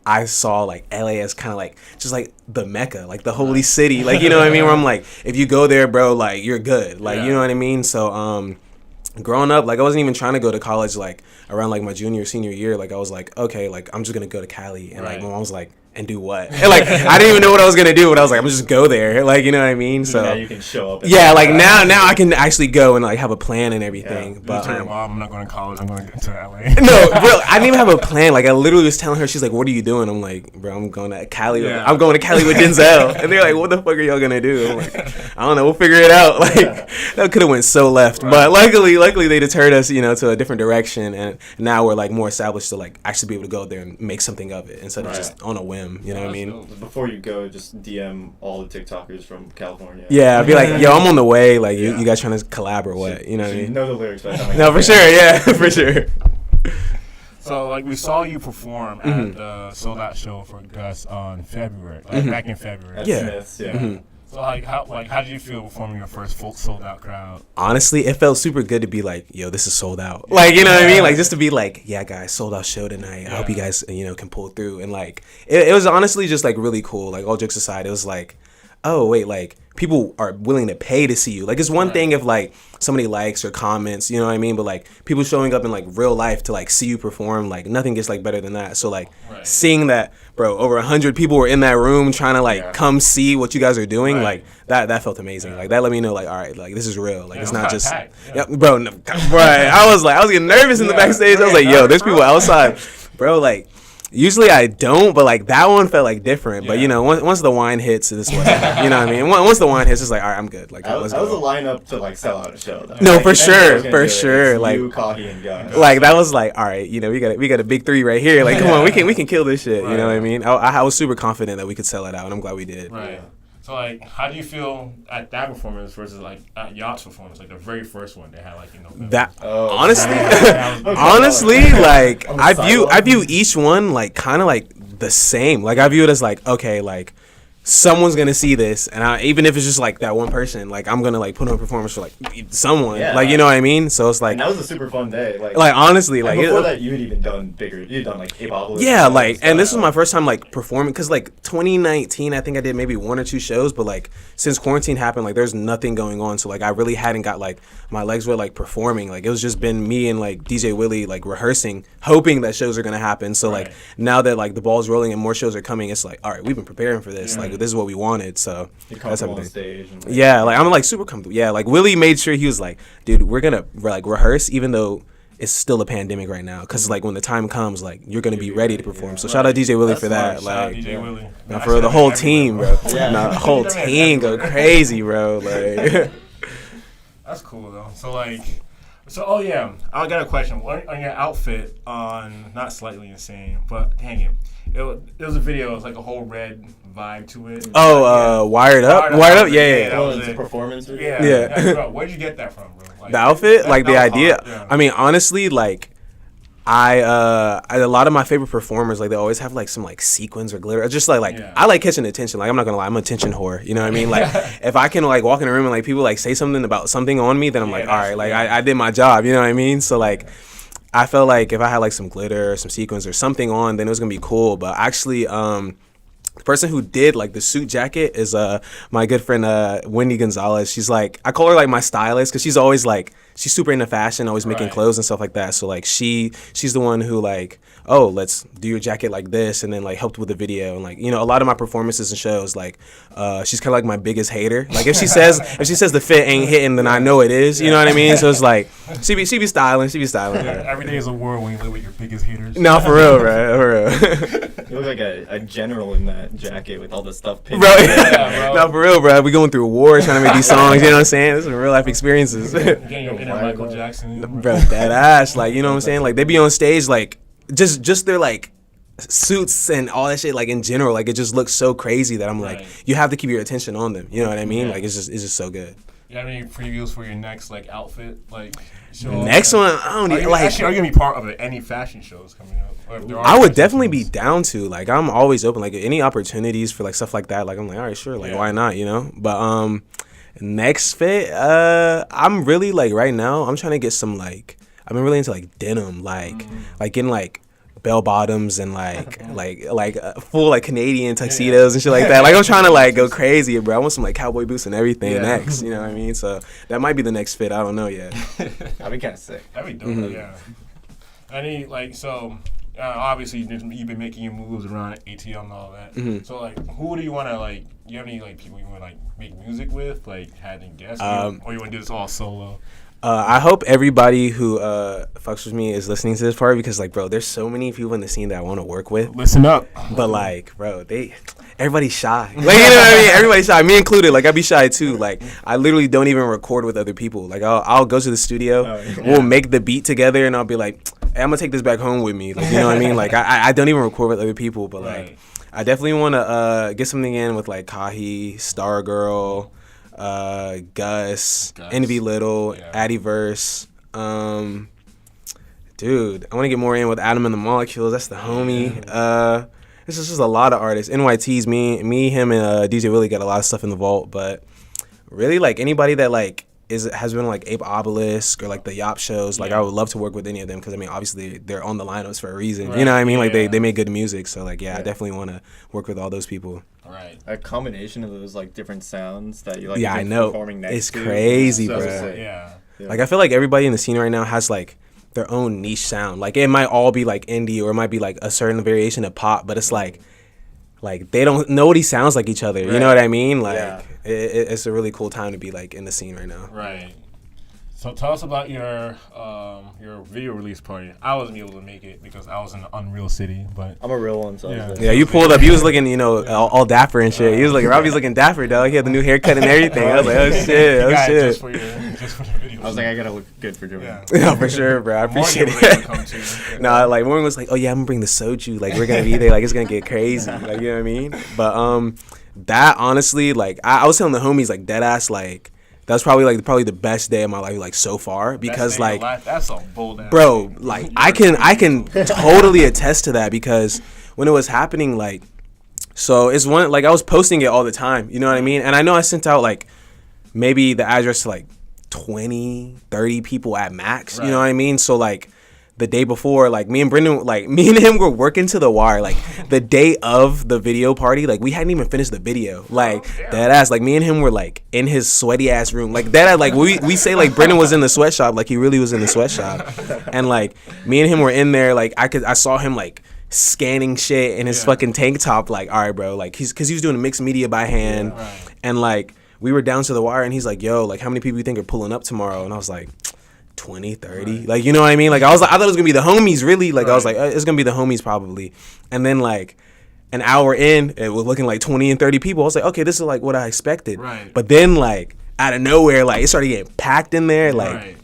I saw, like, LA as kind of, like, just, like, the Mecca, like, the holy city. Like, you know what I mean? Where I'm, like, if you go there, bro, like, you're good. Like, you know what I mean? So, growing up, like I wasn't even trying to go to college like around like my junior senior year. Like I was like, okay, like I'm just gonna go to Cali, and like my mom was like, and do what? And like I didn't even know what I was gonna do, but I was like, I'm just go there, like you know what I mean. So now you can show up. Yeah, like now I can actually go and like have a plan and everything. Yeah. But tell your mom I'm not going to college. I'm going to LA. No, bro, I didn't even have a plan. Like I literally was telling her, she's like, "What are you doing?" I'm like, "Bro, I'm going to Cali. Yeah. I'm going to Cali with Denzel." And they're like, "What the fuck are y'all gonna do?" I'm like, "I don't know. We'll figure it out." Like that could have went so left, but luckily they deterred us, you know, to a different direction, and now we're like more established to like actually be able to go there and make something of it instead of just on a whim. You know what I mean? Before you go, just DM all the TikTokers from California. Yeah, I'd be like, "Yo, I'm on the way. Like, you guys trying to collab or what?" You know what I mean? Know the lyrics by the time I No, for sure. Yeah, for sure. So, like, we saw you perform at the sold out show for Gus on February, back in February. At Smith's, yeah. So, how did you feel performing your first full sold out crowd? Honestly, it felt super good to be like, yo, this is sold out. Like, you know what I mean? Like, just to be like, yeah, guys, sold out show tonight. I hope you guys, you know, can pull through. And like, it was honestly just like really cool. Like, all jokes aside, it was like, oh, wait, like, people are willing to pay to see you. Like, it's one thing if like somebody likes or comments, you know what I mean? But like people showing up in like real life to like see you perform, like nothing gets like better than that. So like seeing that, bro, over 100 people were in that room trying to like come see what you guys are doing, like that felt amazing. Like that let me know like, all right, like this is real. Like it's not just, bro, no, right. I was getting nervous in the backstage. I was like, yo, there's people outside, bro. Like usually I don't, but like that one felt like different. But you know, once the wine hits, this way, you know what I mean. Once the wine hits, it's like, all right, I'm good. Like let's go. That was a lineup to like sell out a show, though. No, like, for sure. Like you, Coffee, and Gus. Like that was like, all right, you know, we got a big three right here. Like, come on, we can kill this shit. You know what I mean? I was super confident that we could sell it out, and I'm glad we did. Right. Yeah. So like, how do you feel at that performance versus like at Yacht's performance, like the very first one they had, like that honestly, like I view each one like kind of like the same. Like I view it as like, okay, like someone's gonna see this, and even if it's just like that one person, like I'm gonna like put on a performance for like someone, like you know what I mean. So it's like, and that was a super fun day. Like honestly, like before that, you had even done bigger. You'd done like Hip-Hop. Yeah, like, and this was my first time like performing, because like 2019, I think I did maybe 1 or 2 shows, but like since quarantine happened, like there's nothing going on, so like I really hadn't got like my legs were like performing. Like it was just been me and like DJ Willie like rehearsing, hoping that shows are gonna happen. So like now that like the ball's rolling and more shows are coming, it's like, all right, we've been preparing for this. Like this is what we wanted. So that's everything. Stage and, like, yeah, like I'm like super comfortable. Yeah, like Willie made sure he was like, dude, we're gonna like rehearse even though it's still a pandemic right now, because like when the time comes, like you're gonna be ready to perform. So shout out DJ Willie for that. Like DJ Willie. Now for the whole team, bro. Nah, the whole team go crazy, bro. Like that's cool though. So oh yeah, I got a question. On your outfit on Not Slightly Insane, but dang it. It was a video. It was like a whole red vibe to it. Oh, Wired Up? Wired Up? Yeah. That was a performance video? Yeah. Bro, where'd you get that from, bro? Like, the outfit? Like the idea? Hard, yeah. I mean, honestly, like, I a lot of my favorite performers, like they always have like some like sequins or glitter. It's just like I like catching attention. Like I'm not gonna lie, I'm an attention whore. You know what I mean? Like if I can like walk in a room and like people like say something about something on me, then I'm like, all right, like I did my job. You know what I mean? So like I felt like if I had like some glitter or some sequins or something on, then it was gonna be cool. But actually, the person who did like the suit jacket is my good friend Wendy Gonzalez. She's like, I call her like my stylist, because she's always like, she's super into fashion, always making clothes and stuff like that. So like she's the one who like, oh, let's do your jacket like this, and then like helped with the video. And like, you know, a lot of my performances and shows, like she's kind of like my biggest hater. Like if she says the fit ain't hitting, then I know it is. You know what I mean? So it's like she be styling. Yeah, every day is a war when you live with your biggest haters. No, for real, bro. For real. You look like a general in that jacket with all the stuff pinned. Bro, no, for real, bro. We going through a war trying to make these songs. You know what I'm saying? This is real life experiences. Getting your inner Michael Jackson. Bro, that ass. Like, you know what I'm saying? Like they be on stage, like just their like suits and all that shit, like in general, like it just looks so crazy that I'm like, you have to keep your attention on them. You know what I mean? Like it's just so good. You have any previews for your next like outfit? Like the next one, I don't need. Like, actually, are you gonna be part of any fashion shows coming up? I would definitely be down to. Like, I'm always open. Like, any opportunities for like stuff like that. Like, I'm like, all right, sure. Like, why not? You know. But next fit, I'm really like right now. I'm trying to get some like. I've been really into like denim, like getting like bell bottoms and like full like Canadian tuxedos and shit like that. Like I'm trying to like go crazy, bro. I want some like cowboy boots and everything next. You know what I mean? So that might be the next fit. I don't know yet. That'd be kind of sick. That'd be dope. Yeah. Any like so obviously you've been making your moves around ATL and all that. Mm-hmm. So like, who do you want to like? Do you have any like people you want to like make music with? Like, had any guests, or you want to do this all solo? I hope everybody who fucks with me is listening to this part because, like, bro, there's so many people in the scene that I want to work with. Listen up. But, like, bro, everybody's shy. Like, you know what I mean? Everybody's shy. Me included. Like, I'd be shy, too. Like, I literally don't even record with other people. Like, I'll go to the studio. We'll make the beat together, and I'll be like, hey, I'm going to take this back home with me. Like, you know what I mean? Like, I don't even record with other people. But, like, I definitely want to get something in with, like, Kahi, Stargirl, Gus, Envy Little, Addyverse. Dude, I want to get more in with Adam and the Molecules. That's the homie. This is just a lot of artists. NYT's me, him, and DJ Willie got a lot of stuff in the vault. But really, like anybody that like has been like Ape Obelisk or like the Yop shows. Like I would love to work with any of them because I mean, obviously they're on the lineups for a reason. Right. You know what I mean? Like they make good music. So like I definitely want to work with all those people. Right. A combination of those like different sounds that you like. Yeah, I know. Performing next it's crazy, so bro. Yeah. Like I feel like everybody in the scene right now has like their own niche sound. Like it might all be like indie or it might be like a certain variation of pop, but it's like they don't. Nobody sounds like each other. Right. You know what I mean? Like it's a really cool time to be like in the scene right now. Right. So tell us about your video release party. I wasn't able to make it because I was in Unreal City, but I'm a real one, so yeah. You pulled up. You was looking, all dapper and shit. He was like, Robbie's looking dapper, dog. He had the new haircut and everything. I was like, oh shit. Just for the video. I was like, I gotta look good for doing it. Yeah, for sure, bro. I appreciate it. No, like Morgan was like, oh yeah, I'm gonna bring the soju. Like we're gonna be there. Like it's gonna get crazy. Like you know what I mean? But that honestly, like I was telling the homies, like dead ass, like. That's probably the best day of my life, like so far, because like, that's a bold ass bro, like I can totally attest to that because when it was happening, like, so it's one like I was posting it all the time, you know what I mean, and I know I sent out like maybe the address to like 20, 30 people at max, you know what I mean, so like. The day before, like me and him were working to the wire. Like the day of the video party, like we hadn't even finished the video. Like that ass, like me and him were like in his sweaty ass room. Like that, like we say like Brendan was in the sweatshop, like he really was in the sweatshop. And like me and him were in there. Like I saw him like scanning shit in his fucking tank top. Like all right, bro, like because he was doing mixed media by hand, and like we were down to the wire, and he's like, yo, like how many people you think are pulling up tomorrow? And I was like. 20, 30, like you know what I mean? Like I thought it was gonna be the homies, really. Like I was like, it's gonna be the homies probably. And then like an hour in, it was looking like 20 and 30 people. I was like, okay, this is like what I expected. Right. But then like out of nowhere, like it started getting packed in there. Like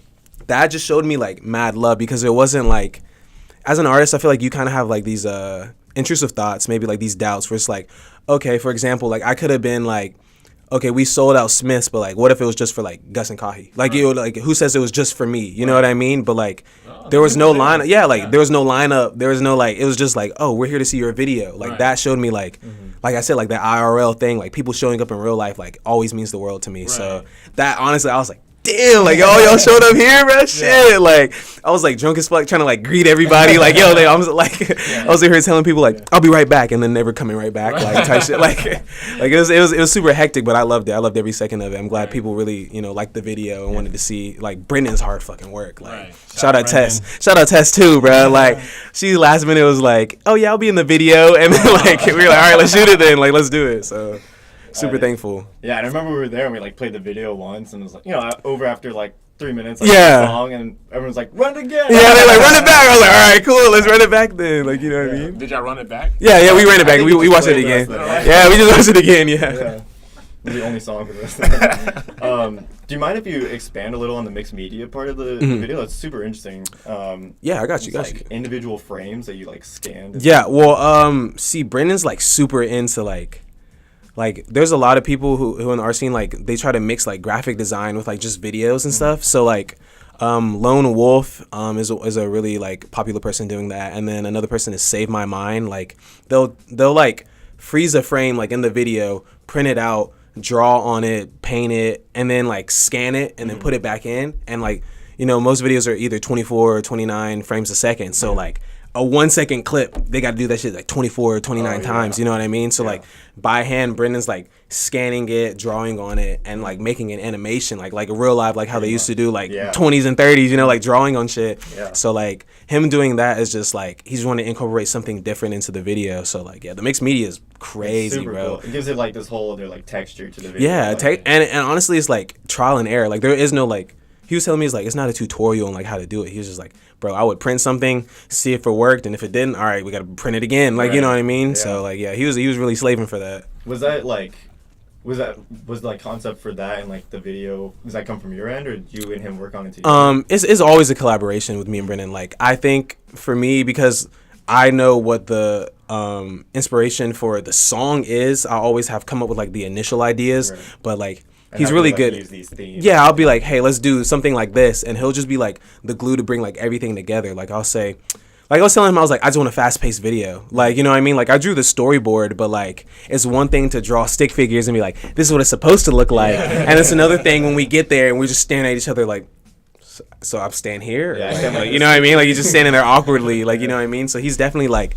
that just showed me like mad love because it wasn't like, as an artist, I feel like you kind of have like these intrusive thoughts, maybe like these doubts where it's like, okay, for example, like I could have been like. Okay, we sold out Smiths, but like, what if it was just for like Gus and Kahi? Like, like who says it was just for me? You know what I mean? But like, there was no lineup. Yeah, like there was no lineup. There was no like. It was just like, oh, we're here to see your video. Like that showed me like I said, like that IRL thing. Like people showing up in real life, like always means the world to me. So that honestly, I was like. Damn, like y'all showed up here, bro. Shit, like I was like drunk as fuck, trying to like greet everybody. Like yo, I was like, I was here telling people like I'll be right back, and then never coming right back, like type shit. Like it was super hectic, but I loved it. I loved every second of it. I'm glad people really liked the video and wanted to see like Brendan's hard fucking work. Like shout out Tess too, bro. Like she last minute was like, oh yeah, I'll be in the video, and then like we were like, all right, let's shoot it then, like let's do it. So. Super thankful. Yeah, and I remember we were there and we like played the video once and it was like, over after like 3 minutes like the song and everyone's like, run it again. Yeah, they're like, run it back. I was like, all right, cool, let's run it back then. Like, you know what I mean? Did y'all run it back? Yeah, we ran it back. We watched it again. Yeah, we just watched it again, yeah. It was the only song for this. Do you mind if you expand a little on the mixed media part of the video? That's super interesting. Yeah, I got you. Like individual frames that you like scanned. Yeah, well, see, Brendan's like super into like there's a lot of people who in our scene like they try to mix like graphic design with like just videos and stuff. So like Lone Wolf is a really like popular person doing that, and then another person is Save My Mind. Like they'll like freeze a frame like in the video, print it out, draw on it, paint it, and then like scan it and then put it back in. And like most videos are either 24 or 29 frames a second. So like a 1 second clip, they got to do that shit like 24 or 29 times. You know what I mean? So like by hand, Brendan's like scanning it, drawing on it, and like making an animation, like a real live, like how they used to do like 20s and 30s, you know, like drawing on shit. So like him doing that is just like he's wanting to incorporate something different into the video. So like the mixed media is crazy, bro. Cool. It gives it like this whole other like texture to the video. And honestly, it's like trial and error. Like there is no like. He was telling me it's not a tutorial on like how to do it. He was just like, bro, I would print something, see if it worked, and if it didn't, all right, we gotta print it again. Like you know what I mean? So like he was really slaving for that. Was the concept for that and like the video, does that come from your end, or did you and him work on it together? It's always a collaboration with me and Brendan. Like I think for me, because I know what the inspiration for the song is, I always have come up with like the initial ideas, but like he's really good. Use these themes. Yeah, I'll be like, hey, let's do something like this, and he'll just be like the glue to bring like everything together. Like I'll say, like I was telling him, I was like, I just want a fast-paced video. Like, you know what I mean? Like I drew the storyboard, but like it's one thing to draw stick figures and be like, this is what it's supposed to look like, and it's another thing when we get there and we're just staring at each other like, so I'm standing here, like, you know what I mean? Like you're just standing there awkwardly, like you know what I mean? So he's definitely like,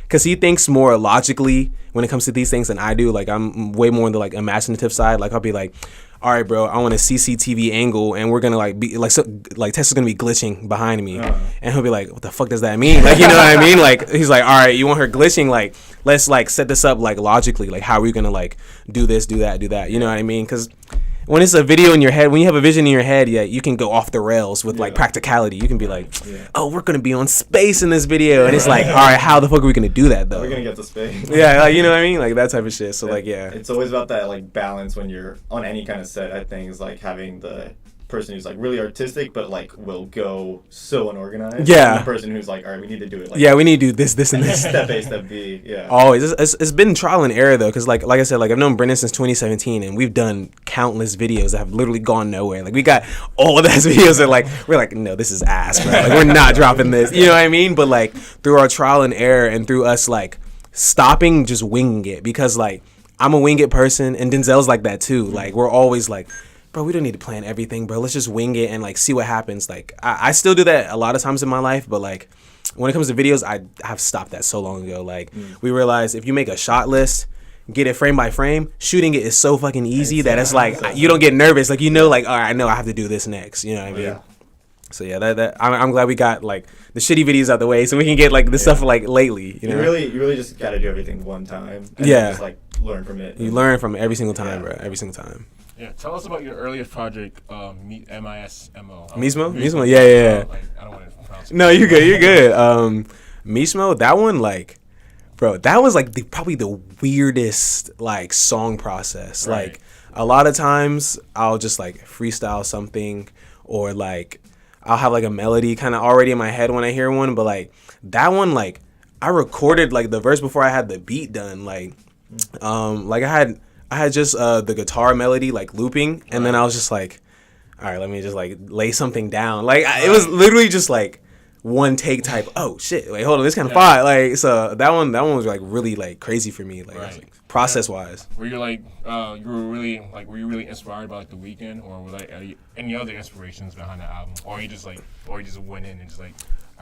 because he thinks more logically when it comes to these things than I do. Like I'm way more on the like imaginative side. Like I'll be like, all right, bro, I want a CCTV angle, and we're gonna like be like, so, like Tesla's gonna be glitching behind me, and he'll be like, what the fuck does that mean? Like, you know what I mean? Like he's like, all right, you want her glitching? Like let's like set this up like logically. Like how are we gonna like do this, do that, do that? You know what I mean? Because when it's a video in your head, when you have a vision in your head, you can go off the rails with like practicality. You can be like, oh, we're gonna be on space in this video, and it's like, all right, how the fuck are we gonna do that though? We're gonna get to space. Like, you know what I mean? Like that type of shit. So like it's always about that like balance when you're on any kind of set. I think is like having the person who's like really artistic but like will go so unorganized. And the person who's like, all right, we need to do it. Like, we need to do this, and this. Step A, step B. Yeah. Always. It's been trial and error though, because like I said, like I've known Brendan since 2017, and we've done countless videos that have literally gone nowhere. Like we got all of those videos that like we're like, no, this is ass, bro. Like we're not dropping this. You know what I mean? But like through our trial and error and through us like stopping just winging it, because like I'm a wing it person and Denzel's like that too. Like we're always like, bro, we don't need to plan everything, bro. Let's just wing it and like see what happens. Like I still do that a lot of times in my life, but like when it comes to videos, I have stopped that so long ago. Like we realized if you make a shot list, get it frame by frame, shooting it is so fucking easy that it's like you don't get nervous. Like you know, like all right, I know I have to do this next. You know what I mean? Yeah. So yeah, I'm glad we got like the shitty videos out the way, so we can get like the stuff like lately. You know, you really just gotta do everything one time. And just like learn from it. You learn from it every single time, bro. Every single time. Yeah, tell us about your earliest project, Mismo. Mismo, yeah. Like, I don't want to pronounce it. No, you're good. Mismo, that one, like, bro, that was like probably the weirdest like song process. Right. Like a lot of times I'll just like freestyle something, or like I'll have like a melody kind of already in my head when I hear one, but like that one, like I recorded like the verse before I had the beat done. Like I had just the guitar melody like looping, and then I was just like, all right, let me just like lay something down. Like it was literally just like one take type. Oh shit! Wait, hold on, this kind of fire. Like so that one was like really like crazy for me. Like, right. Like process wise. Were you like were you really inspired by like The Weeknd, or were like any other inspirations behind the album, or you just went in and just like.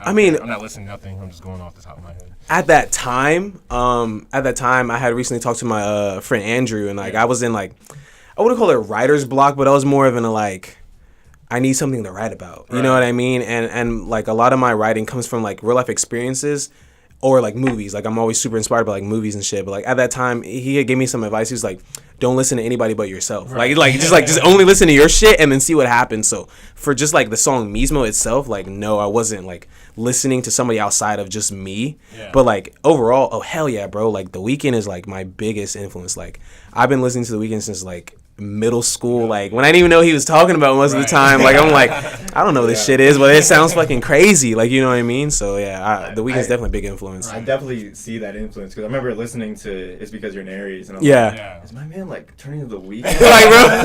I'm not listening to nothing. I'm just going off the top of my head. At that time, I had recently talked to my friend Andrew, and like I was in like, I wouldn't call it writer's block, but I was more of in a like, I need something to write about. You know what I mean? And like a lot of my writing comes from like real life experiences, or like movies. Like I'm always super inspired by like movies and shit. But like at that time, he had gave me some advice. He was like, don't listen to anybody but yourself. Right. Like just only listen to your shit and then see what happens. So for just like the song Mismo itself, like no, I wasn't like listening to somebody outside of just me. Yeah. But like overall, oh hell yeah, bro. Like The Weeknd is like my biggest influence. Like I've been listening to The Weeknd since like middle school, like when I didn't even know what he was talking about most of the time. Like I'm like, I don't know what this shit is, but it sounds fucking crazy. Like you know what I mean? So yeah, The Weeknd's definitely a big influence. I definitely see that influence, because I remember listening to It's Because You're an Aries, and I'm like, is my man like turning to The Weeknd? Like bro,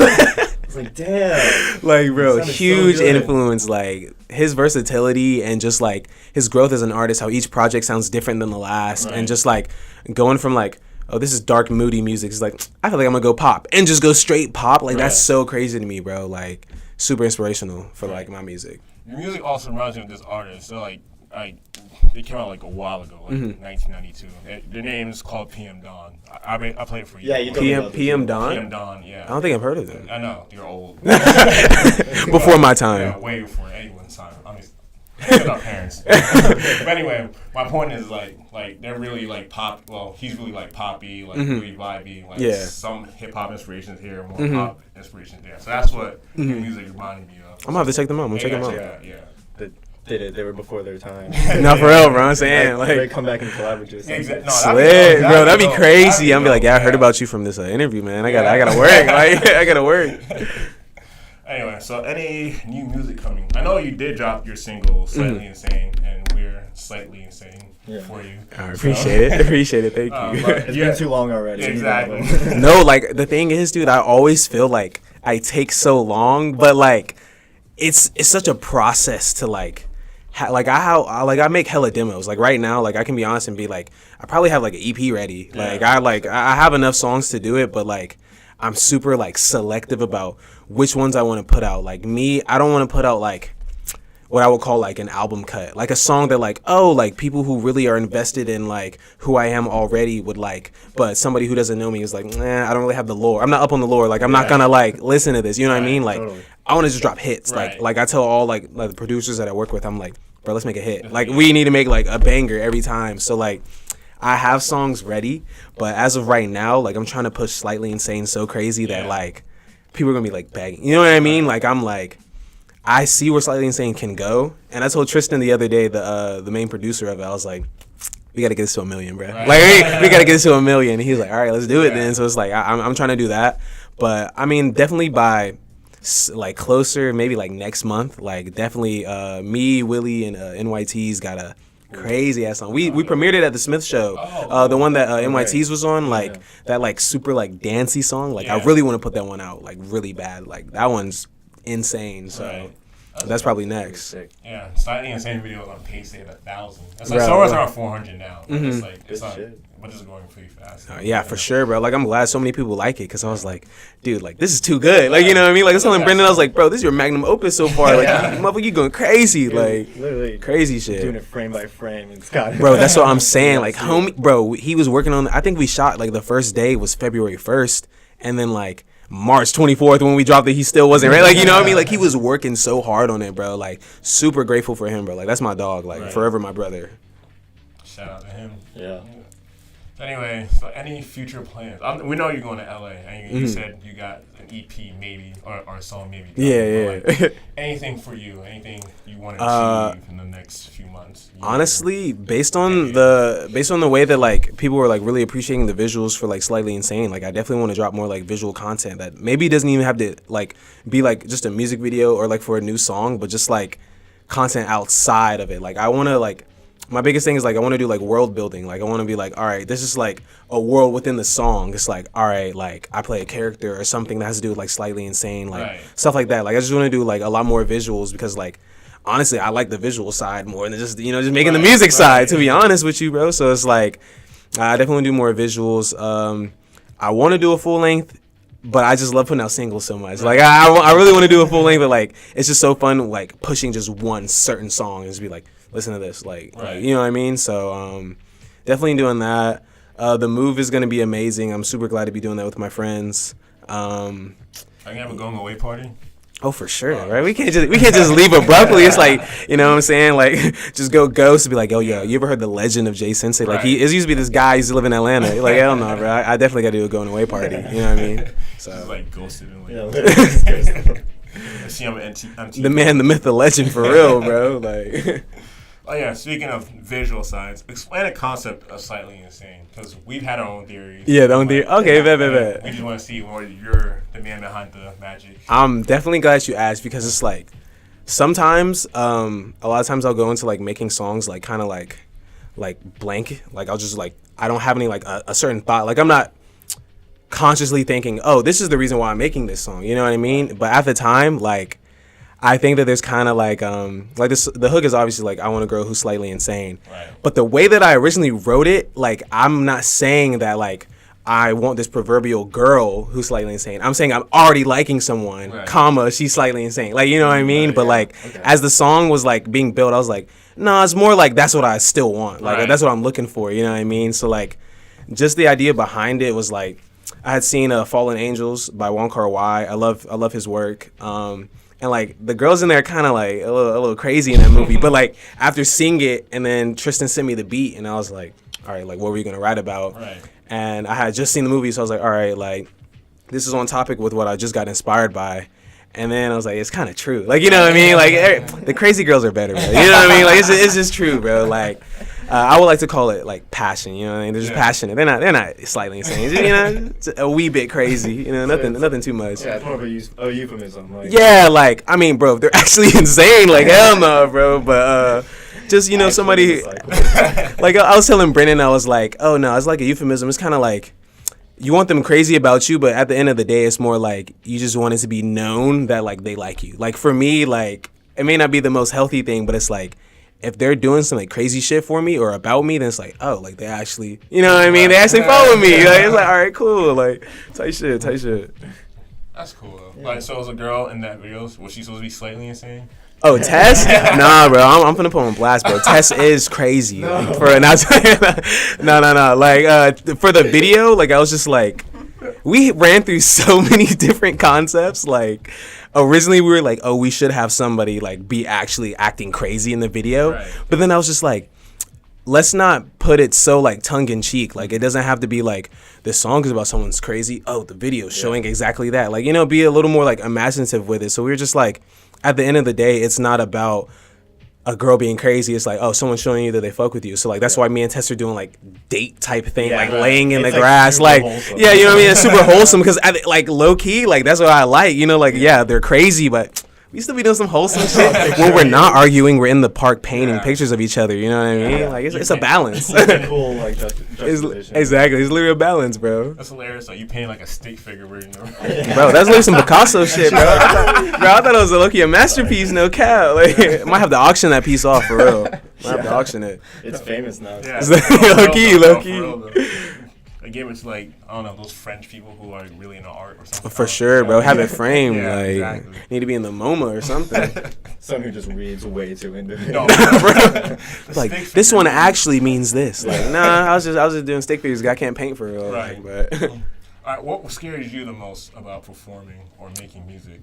it's like damn. Like bro, huge influence. Like his versatility and just like his growth as an artist, how each project sounds different than the last, and just like going from like, oh, this is dark, moody music. It's like, I feel like I'm gonna go pop and just go straight pop. Like that's so crazy to me, bro. Like super inspirational for like my music. Your music also reminds me of this artist. So like, They came out like a while ago, like 1992. Their name is called PM Dawn. I played it for you. Yeah, you told me about this. PM Dawn? PM Dawn, yeah. I don't think I've heard of them. I know, you're old. Before my time. Yeah, way before anyone's time. I mean, with our parents. But anyway, my point is like they're really like pop. Well, he's really like poppy, like really vibey. Like some hip hop inspirations here, more pop inspirations there. So that's what your music reminded me of. I'm gonna have to check them out. I'm gonna check them out. Yeah. They were before their time. No, for real, bro. I'm saying like they come back and collab with you. Exactly. Slit, bro. That'd be crazy. I'm be like, yeah, I heard about you from this interview, man. I gotta work. Like, I gotta work. Anyway, so any new music coming? I know you did drop your single "Slightly Insane," and we're slightly insane for you. I appreciate it. Appreciate it. Thank you. It's been too long already. Exactly. No, like the thing is, dude, I always feel like I take so long, but like it's such a process to like. I make hella demos. Like right now, like I can be honest and be like, I probably have like an EP ready. Like I have enough songs to do it, but like I'm super like selective about which ones I want to put out. Like me, I don't want to put out like what I would call like an album cut, like a song that like, oh, like people who really are invested in like who I am already would like, but somebody who doesn't know me is like, I don't really have the lore. I'm not up on the lore. Like I'm not gonna like listen to this. You know what I mean? Like I want to just drop hits. Like I tell all like the producers that I work with, I'm like, bro, let's make a hit. Like we need to make like a banger every time. So like I have songs ready, but as of right now, like I'm trying to push Slightly Insane so crazy that like people are gonna be like begging. You know what I mean? Like I'm like, I see where Slightly Insane can go, and I told Tristan the other day, the main producer of it, I was like, we gotta get this to 1 million, bro. Like we gotta get this to 1 million. And he was like, all right, let's do it then. So it's like I'm trying to do that, but I mean definitely by like closer, maybe like next month, like definitely me, Willie, and NYT's got a crazy ass song. We premiered it at the Smith show, the one that NYT's was on, like that like super like dancey song. Like I really want to put that one out like really bad. Like that one's insane. So that's probably next. Yeah, Slightly Insane video on pace at 1,000. That's like somewhere around 400 now. It's like it's on. But it's going pretty fast. Yeah, for sure, bro. Like, I'm glad so many people like it because I was like, dude, like, this is too good. Like, you know what I mean? Like, I was telling Brendan, I was like, bro, this is your magnum opus so far. Like, motherfucker, you going crazy. Like, literally crazy shit. Doing it frame by frame. It's got bro, that's what I'm saying. Like, homie, bro, he was working on, I think we shot, like, the first day was February 1st. And then, like, March 24th when we dropped it, he still wasn't right. Like, you know what I mean? Like, he was working so hard on it, bro. Like, super grateful for him, bro. Like, that's my dog. Like, forever my brother. Shout out to him. Yeah. Anyway, so any future plans? We know you're going to LA, and you said you got an EP maybe, or a song maybe. Yeah. Like, anything for you? Anything you want to achieve in the next few months? Honestly, based on the way that like people were like really appreciating the visuals for like Slightly Insane, like I definitely want to drop more like visual content that maybe doesn't even have to like be like just a music video or like for a new song, but just like content outside of it. Like I want to like. My biggest thing is like I want to do like world building. Like I want to be like, all right, this is like a world within the song. It's like, all right, like I play a character or something that has to do with like Slightly Insane, like stuff like that. Like I just want to do like a lot more visuals because like honestly, I like the visual side more than just just making the music side. To be honest with you, bro. So it's like I definitely want to do more visuals. I want to do a full length. But I just love putting out singles so much. Like I really want to do a full length, but like it's just so fun like pushing just one certain song and just be like, listen to this, like you know what I mean? So definitely doing that. The move is gonna be amazing. I'm super glad to be doing that with my friends. Are you gonna have a going away party? Oh, for sure, right? We can't just leave abruptly. It's like, you know what I'm saying? Like, just go ghost and be like, oh, yo, you ever heard the legend of Jx.Zero? Like, he used to be this guy who used to live in Atlanta. You're like, hell no, bro. I definitely got to do a going away party. You know what I mean? So. He's like ghosted and see him on TV. The man, the myth, the legend, for real, bro. Like. Oh yeah, speaking of visual sides, explain the concept of Slightly Insane, because we've had our own theories. Yeah, the own theory. Okay, bet. We just want to see where you're the man behind the magic. I'm definitely glad you asked because it's like sometimes, a lot of times I'll go into like making songs like kind of like blank. Like I'll just like I don't have any like a certain thought. Like I'm not consciously thinking, oh, this is the reason why I'm making this song. You know what I mean? But at the time, like. I think that there's kind of like this, the hook is obviously like I want a girl who's slightly insane, but the way that I originally wrote it, like I'm not saying that like I want this proverbial girl who's slightly insane. I'm saying I'm already liking someone, comma, she's slightly insane. Like, you know what I mean? But like, as the song was like being built, I was like, no, it's more like that's what I still want. Like, that's what I'm looking for. You know what I mean? So like, just the idea behind it was like, I had seen Fallen Angels by Wong Kar-wai. I love his work. And like the girls in there kind of like a little crazy in that movie. But like after seeing it, and then Tristan sent me the beat, and I was like, all right, like what were you gonna write about? And I had just seen the movie, so I was like, all right, like this is on topic with what I just got inspired by. And then I was like, it's kind of true. Like, you know what I mean? Like the crazy girls are better, bro. You know what I mean? Like it's just true, bro. Like I would like to call it like passion. You know what I mean? They're just passionate. They're not slightly insane. You know, it's a wee bit crazy. You know, nothing too much. Yeah, it's more of a euphemism. Like. Yeah, like I mean, bro, if they're actually insane, like hell no, bro. But just you know, somebody like I was telling Brennan, I was like, oh no, it's like a euphemism. It's kind of like you want them crazy about you, but at the end of the day, it's more like you just want it to be known that like they like you. Like for me, like it may not be the most healthy thing, but it's like if they're doing some like crazy shit for me or about me, then it's like, oh, like they actually, you know what I mean? They actually follow me. Like it's like, all right, cool, like tight shit. That's cool though. Like, so was a girl in that video, was she supposed to be slightly insane? Oh, Tess? Nah, bro. I'm finna put him on blast, bro. Tess is crazy. No. Like, no. Like, for the video, like, I was just like, we ran through so many different concepts. Like, originally we were like, oh, we should have somebody like be actually acting crazy in the video. But then I was just like, let's not put it so like tongue in cheek. Like, it doesn't have to be like this song is about someone's crazy. Oh, the video is showing exactly that. Like, you know, be a little more like imaginative with it. So we were just like, at the end of the day, it's not about a girl being crazy. It's like, oh, someone's showing you that they fuck with you. So like that's why me and Tess are doing like date type thing, like laying in the grass, like yeah, you know what I mean? It's super wholesome because like low key, like that's what I like. You know, like yeah, they're crazy, but we still be doing some wholesome shit. When we're not arguing, we're in the park painting pictures of each other. You know what I mean? Like it's a balance. Cool, like exactly. It's literally a balance, bro. That's hilarious. Like you paint like a stick figure version of bro, that's literally some Picasso shit, bro. I thought it was a masterpiece, no cap. Like, I might have to auction that piece off for real. Might have to auction it. It's famous now. Yeah. Low key. Again, it's like, I don't know, those French people who are really into art or something. For sure, bro. Have it framed. Need to be in the MoMA or something. Someone who just reads way too into it. No, bro. Like, this one actually means this. Like, nah, I was just doing stick figures. I can't paint for real. Right. But all right, what scares you the most about performing or making music?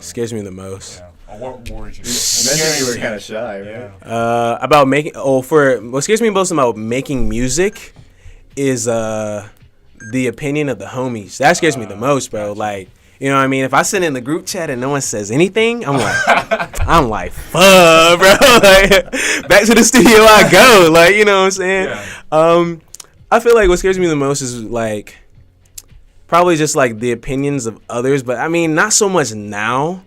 Scares me the most. Yeah. Or what worries you? You mentioned you were kind of shy, right? About making, what scares me most about making music is the opinion of the homies. That scares me the most, bro. Like, you know what I mean? If I sit in the group chat and no one says anything, I'm like, fuck, bro. Like, back to the studio I go. Like, you know what I'm saying? Yeah. I feel like what scares me the most is like probably just like the opinions of others, but I mean not so much now.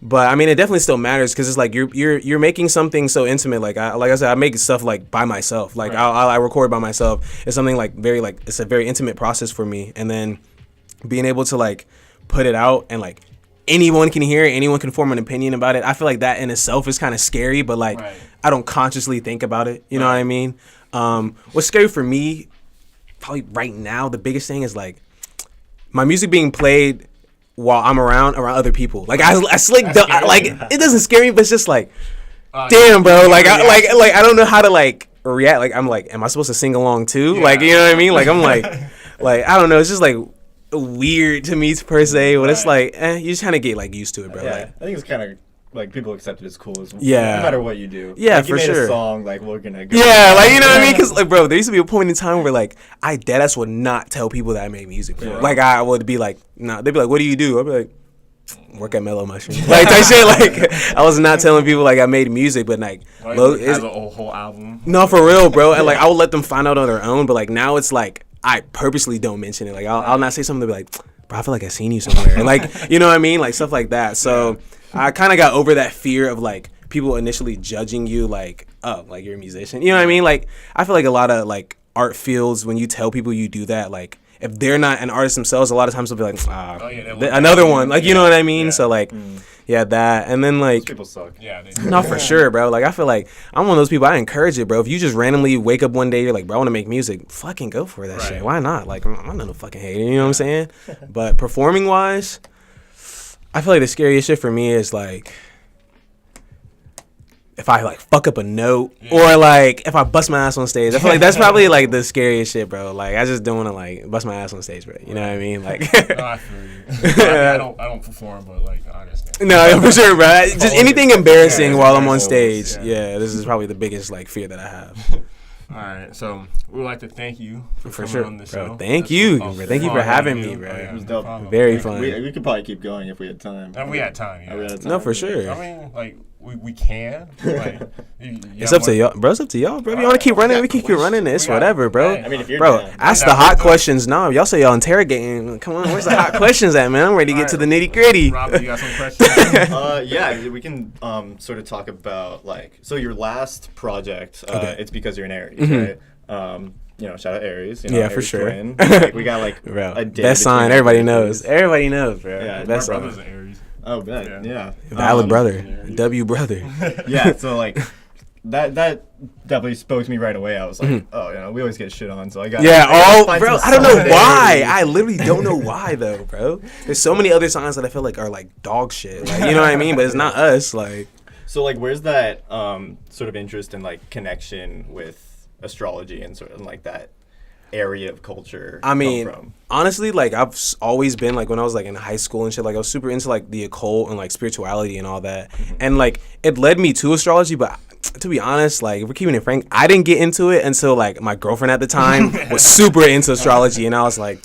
But I mean, it definitely still matters because it's like you're making something so intimate. Like I said, I make stuff like by myself. Like I record by myself. It's something like it's a very intimate process for me. And then being able to like put it out and like anyone can hear it, anyone can form an opinion about it. I feel like that in itself is kind of scary, but like I don't consciously think about it. You know what I mean? What's scary for me, probably right now, the biggest thing is like my music being played while I'm around other people. Like I like it doesn't scare me, but it's just like, damn, bro. Like I don't know how to like react. Like I'm like, am I supposed to sing along too? Yeah. Like, you know what I mean? Like I'm like I don't know. It's just like weird to me per se, but it's like you just kind of get like used to it, bro. Yeah, like, I think it's kind of like people accept it as cool as no matter what you do. Yeah, like, for you sure. made a song, like we're gonna go. Yeah, like you know what I mean? Because like, bro, there used to be a point in time where like I deadass would not tell people that I made music. Bro. Yeah. Like I would be like, nah. They'd be like, what do you do? I'd be like, work at Mellow Mushroom. Like that shit. Like I was not telling people like I made music, but like has a whole album. No, for real, bro. And like I would let them find out on their own. But like now it's like I purposely don't mention it. Like I'll not say something to be like, bro, I feel like I seen you somewhere. And like you know what I mean? Like stuff like that. So I kind of got over that fear of like people initially judging you like, oh, like you're a musician. You know what I mean? Like I feel like a lot of like art fields, when you tell people you do that, like if they're not an artist themselves, a lot of times they'll be like, another one. Like, you know what I mean? So, like, yeah, that. And then, like... Those people suck. Yeah. No, for sure, bro. Like, I feel like I'm one of those people, I encourage it, bro. If you just randomly wake up one day, you're like, bro, I want to make music, fucking go for that shit. Why not? Like, I'm not no fucking hater, you know what I'm saying? But performing-wise, I feel like the scariest shit for me is, like... if I like fuck up a note or like if I bust my ass on stage. I feel like that's probably like the scariest shit, bro. Like I just don't want to like bust my ass on stage, bro. You know what I mean? Like no, I feel you. I don't perform, but like I understand. No, for sure, bro. Just anything embarrassing while I'm on stage. Yeah, this is probably the biggest like fear that I have. All right, so we would like to thank you for coming sure, on the bro. show. Thank you for having me, bro. It was dope. Very fun. We could probably keep going if we had time. We had time. Yeah. No, for sure. I mean, like we can. Like, it's up to y'all, bro. It's up to y'all, bro. If you want to keep running, we can keep running this, whatever, bro. I mean, if you're bro, down. ask the hot questions now. Y'all say y'all interrogating. Come on, where's the hot questions at, man? I'm ready to get to the nitty gritty. Rob, you got some questions? Yeah, we can sort of talk about like your last project. It's because you're an Aries, right? You know, shout out Aries. You know, yeah, Aries for sure. Twin. Like, we got like bro, a day best sign. Everybody knows. Everybody knows, bro. Yeah, best my brother's an Aries. Oh, bet. Yeah. Valid brother. W brother. Yeah. So like that definitely spoke to me right away. I was like, oh, you know, we always get shit on, so I got. Yeah. Bro. I don't know why. I literally don't know why though, bro. There's so many other signs that I feel like are like dog shit. Like, you know what I mean? But it's not us. Like. So like, where's that sort of interest and like connection with astrology and sort of like that area of culture? I mean, come from? Honestly, like I've always been like when I was like in high school and shit, like I was super into like the occult and like spirituality and all that, and like it led me to astrology. But to be honest, like if we're keeping it frank, I didn't get into it until like my girlfriend at the time was super into astrology, and I was like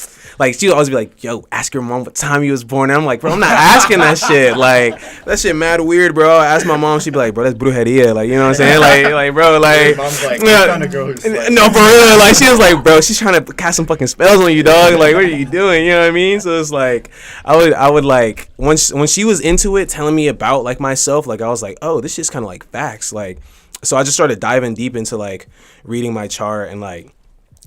she would always be like, yo, ask your mom what time you was born. And I'm like, bro, I'm not asking that shit. Like, that shit mad weird, bro. I asked my mom, she'd be like, bro, that's brujeria. Like, you know what I'm saying? Like bro, like. Your mom's like, I'm trying to go. No, for real. Like, she was like, bro, she's trying to cast some fucking spells on you, dog. Like, what are you doing? You know what I mean? So it's like, I would like, when she was into it, telling me about like myself, like, I was like, oh, this shit's kind of like facts. Like, so I just started diving deep into like reading my chart and like,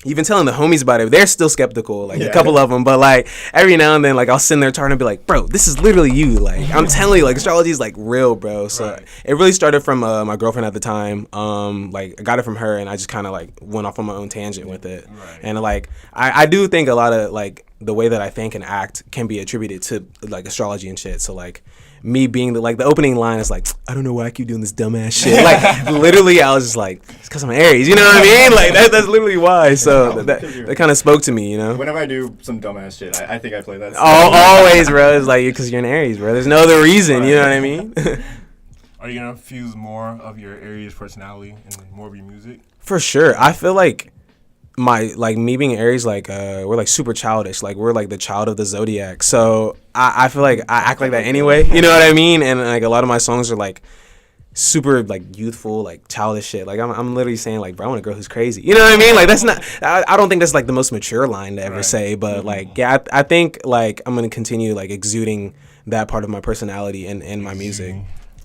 even telling the homies about it, they're still skeptical, like a couple of them, but like every now and then, like I'll send their chart and be like, bro, this is literally you. Like I'm telling you, like astrology is like real, bro. So it really started from my girlfriend at the time. Like I got it from her, and I just kind of like went off on my own tangent with it. And like I do think a lot of like the way that I think and act can be attributed to like astrology and shit. So like me being the opening line is like, I don't know why I keep doing this dumbass shit. Like literally, I was just like, it's because I'm Aries. You know what I mean? Like that's literally why. So that kind of spoke to me, you know. Whenever I do some dumbass shit, I think I play that. Always, bro. It's like because you're an Aries, bro. There's no other reason. You know what I mean? Are you gonna fuse more of your Aries personality and more of your music? For sure. I feel like me being Aries, like we're like super childish, like we're like the child of the zodiac, so I feel like I act like that anyway, you know what I mean? And like a lot of my songs are like super like youthful, like childish shit. Like I'm literally saying like, bro, I want a girl who's crazy, you know what I mean? Like that's not, I don't think that's like the most mature line to ever say, but like yeah, I think like I'm gonna continue like exuding that part of my personality in my music.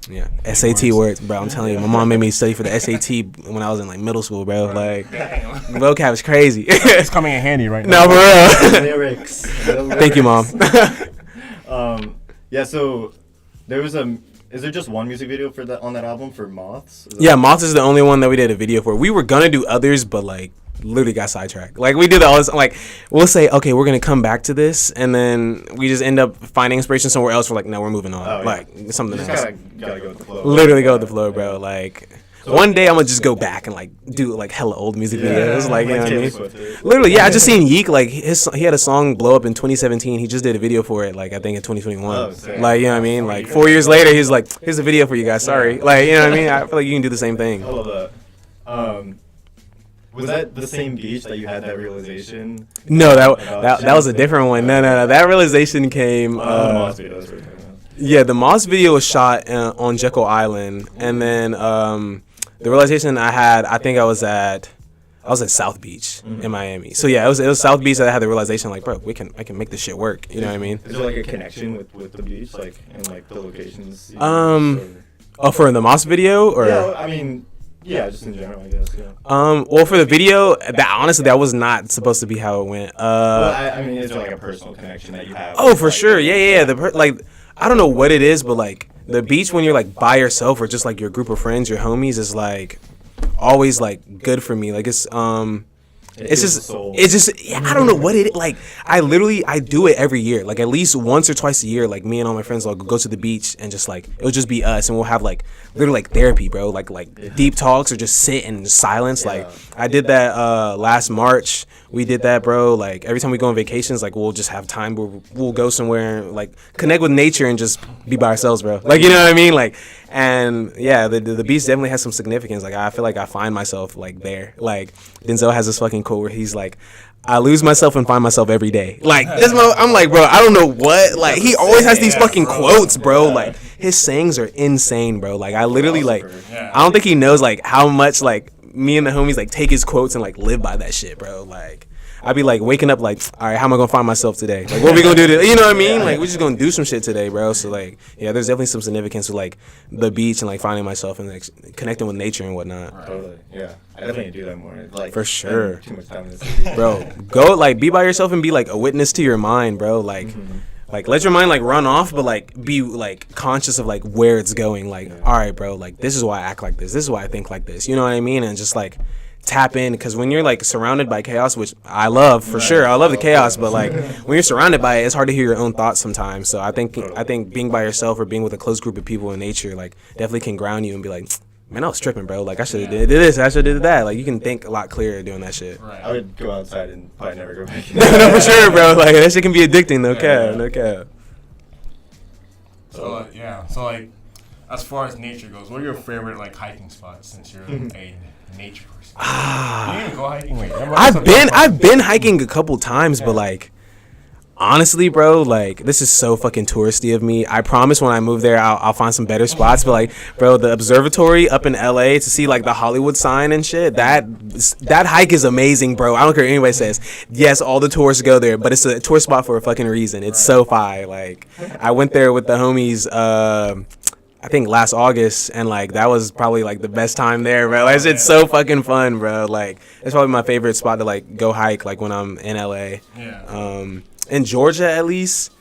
Yeah, SAT words, bro. I'm telling you, my mom made me study for the SAT when I was in like middle school, bro. Like, vocab is crazy. It's coming in handy right now. No, for real. Lyrics. Thank you, mom. Yeah. So there was is there just one music video for that on that album for Moths? Yeah, Moths is the only one that we did a video for. We were gonna do others, but like literally got sidetracked. Like we did all this, like we'll say, okay, we're gonna come back to this, and then we just end up finding inspiration somewhere else. We're like, no, we're moving on. Like something else. Gotta go with the flow. Literally go with the flow, bro. Like one day I'm gonna just go back and like do like hella old music videos. Like you know what I mean? Literally, yeah. I just seen Yeek, like he had a song blow up in 2017. He just did a video for it, like I think in 2021. Like you know what I mean? Like 4 years later, he's like, here's a video for you guys. Sorry. Like you know what I mean? I feel like you can do the same thing. I love that. Was that the same beach that you had that realization? No, that was a different one. No. That realization came. Yeah, the Moss video was shot on Jekyll Island, and then the realization I had, I think I was at South Beach in Miami. So yeah, it was South Beach that I had the realization, like, bro, I can make this shit work. You know what I mean? Is there like a connection with the beach, like and like the locations? For the Moss video, or yeah, I mean. Yeah, just in general, I guess. Yeah. Well, for the video, that was not supposed to be how it went. Well, I mean, is there like a personal connection that you have? Oh, for sure. Yeah. I don't know what it is, but like the beach when you're like by yourself or just like your group of friends, your homies, is like always like good for me. Like it's just I don't know what it like. I do it every year, like at least once or twice a year. Like me and all my friends will go to the beach and just like it'll just be us, and we'll have like literally like therapy, bro. Like deep talks or just sit in silence. Yeah. Like I did that last March. We did that, bro. Like every time we go on vacations, like we'll just have time where we'll go somewhere and like connect with nature and just be by ourselves, bro. Like, you know what I mean? Like, and yeah, the beach definitely has some significance. Like I feel like I find myself like there. Like Denzel has this fucking quote where he's like, I lose myself and find myself every day. Like I'm like, bro, I don't know what. Like he always has these fucking quotes, bro. Like his sayings are insane, bro. Like I literally like, I don't think he knows like how much like me and the homies like take his quotes and like live by that shit, bro. Like I'd be like waking up like, all right, how am I gonna find myself today? Like what are we gonna do today? You know what I mean? Like we're just gonna do some shit today, bro. So like yeah, there's definitely some significance to like the beach and like finding myself and like connecting with nature and whatnot. Right. Totally. Yeah. I definitely do that more. Like for sure. Too much time in the city. Bro, go like be by yourself and be like a witness to your mind, bro. Like like let your mind like run off, but like be like conscious of like where it's going. Like all right, bro, like this is why I act like this. This is why I think like this. You know what I mean? And just like tap in, because when you're like surrounded by chaos, which I love for sure, I love the chaos, but like when you're surrounded by it, it's hard to hear your own thoughts sometimes. So I think being by yourself or being with a close group of people in nature like definitely can ground you and be like, man, I was tripping, bro. Like I should have did this, I should have did that. Like you can think a lot clearer doing that shit. Right. I would go outside and probably never go back. No, for sure, bro. Like that shit can be addicting. No cap. So so like as far as nature goes, what are your favorite like hiking spots since you're a nature person? You didn't go hiking? Wait, I've been hiking a couple times, but like honestly, bro, like this is so fucking touristy of me. I promise when I move there, I'll find some better spots. But like, bro, the observatory up in LA to see like the Hollywood sign and shit, that hike is amazing, bro. I don't care what anybody says. Yes, all the tourists go there, but it's a tourist spot for a fucking reason. It's so fire. Like I went there with the homies I think last August, and like that was probably like the best time there, bro. Like, it's so fucking fun, bro. Like it's probably my favorite spot to like go hike like when I'm in LA. In Georgia at least,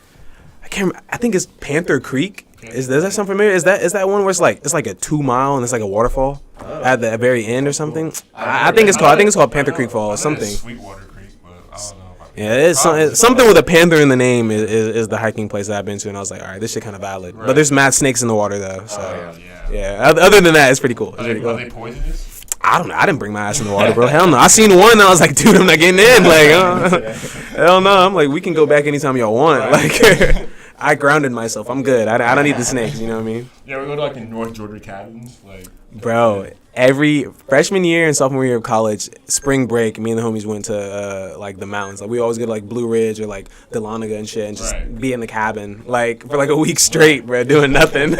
I can't remember, I think it's Panther Creek. Does that sound familiar? Is that one where it's like a 2 mile and it's like a waterfall at the very end or something? I think it's called Panther Creek Fall or something. Sweetwater Creek, but I don't know. Yeah, it's something with a panther in the name is the hiking place that I've been to, and I was like, all right, this shit kind of valid. Right. But there's mad snakes in the water though, so yeah. Other than that, it's pretty cool. Are they poisonous? I don't know. I didn't bring my ass in the water, bro. Hell no. I seen one and I was like, dude, I'm not getting in. Like, hell no. I'm like, we can go back anytime y'all want. Like, I grounded myself. I'm good. I don't need the snakes. You know what I mean? Yeah, we go to like in North Georgia cabins, like. Bro, every freshman year and sophomore year of college, spring break, me and the homies went to like the mountains. Like we always go to like Blue Ridge or like Dahlonega and shit, and just be in the cabin like for like a week straight, bro, doing nothing,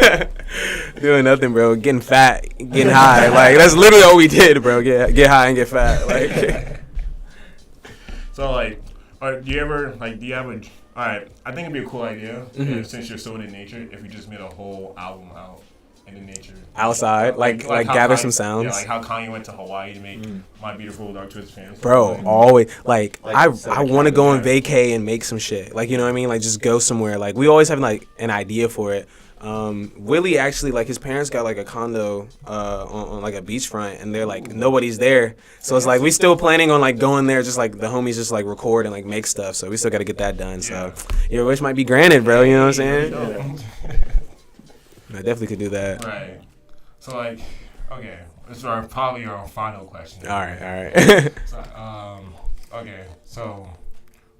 bro, getting fat, getting high. Like that's literally all we did, bro. Get high and get fat. Like. So like, do you have a? All right, I think it'd be a cool idea since you're so into nature if we just made a whole album out in nature. Outside, like gather some sounds. Yeah, like how Kanye went to Hawaii to make My Beautiful Dark Twisted Fantasy. Bro, always like I want to go on vacay and make some shit. Like you know what I mean? Like just go somewhere. Like we always have like an idea for it. Willie actually, like his parents got like a condo on like a beachfront, and they're like nobody's there, so it's like we still planning on like going there, just like the homies just like record and like make stuff, so we still got to get that done. So your wish might be granted, bro. You know what I'm saying? I definitely could do that. Right. So like, okay, this is probably our final question. All right. So, okay, so.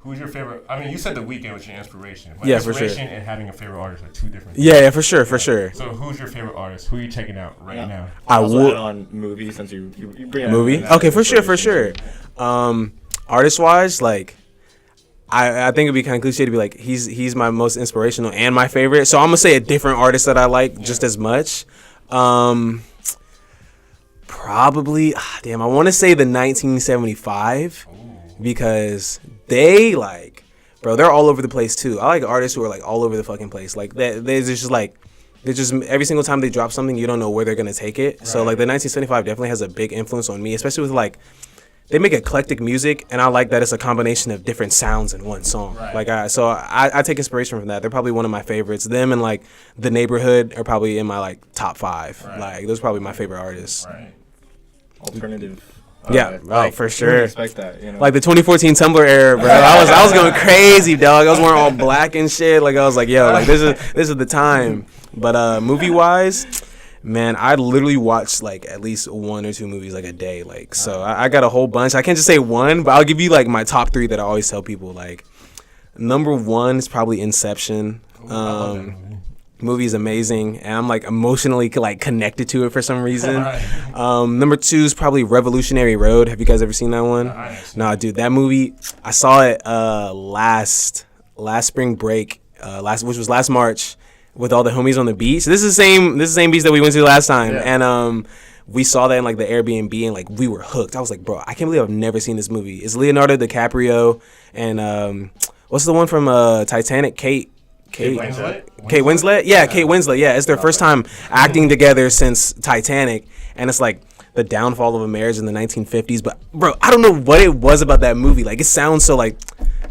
Who's your favorite? I mean, you said The Weeknd was your inspiration. But yeah, for sure. Inspiration and having a favorite artist are two different things. Yeah, for sure. So who's your favorite artist? Who are you checking out right now? I would on movie since you bring up movie. Okay, for sure. Artist-wise, like, I think it'd be kind of cliche to be like he's my most inspirational and my favorite. So I'm gonna say a different artist that I like just as much. Probably, I want to say the 1975 because they like, bro, they're all over the place too. I like artists who are like all over the fucking place. Like they're just like they just every single time they drop something, you don't know where they're gonna take it. Right. So like the 1975 definitely has a big influence on me, especially with like they make eclectic music, and I like that it's a combination of different sounds in one song. Right. Like I take inspiration from that. They're probably one of my favorites. Them and like The Neighborhood are probably in my like top 5. Right. Like those are probably my favorite artists. Right. Alternative. Yeah, like, for sure. Expect that, you know? Like the 2014 Tumblr era, bro. I was going crazy, dog. I was wearing all black and shit. Like I was like, yo, like this is the time. But movie wise, man, I literally watch like at least 1 or 2 movies like a day. Like so, I got a whole bunch. I can't just say one, but I'll give you like my top 3 that I always tell people. Like number 1 is probably Inception. Movie is amazing, and I'm like emotionally like connected to it for some reason. Number 2 is probably Revolutionary Road. Have you guys ever seen that one? Nah, dude, that movie I saw it last spring break, which was last March, with all the homies on the beach. This is the same beach that we went to last time, and we saw that in like the Airbnb, and like we were hooked. I was like, bro, I can't believe I've never seen this movie. It's Leonardo DiCaprio and what's the one from Titanic? Kate Winslet? Yeah, Kate Winslet. Yeah, it's their first time acting together since Titanic, and it's like the downfall of a marriage in the 1950s. But bro, I don't know what it was about that movie. Like it sounds so like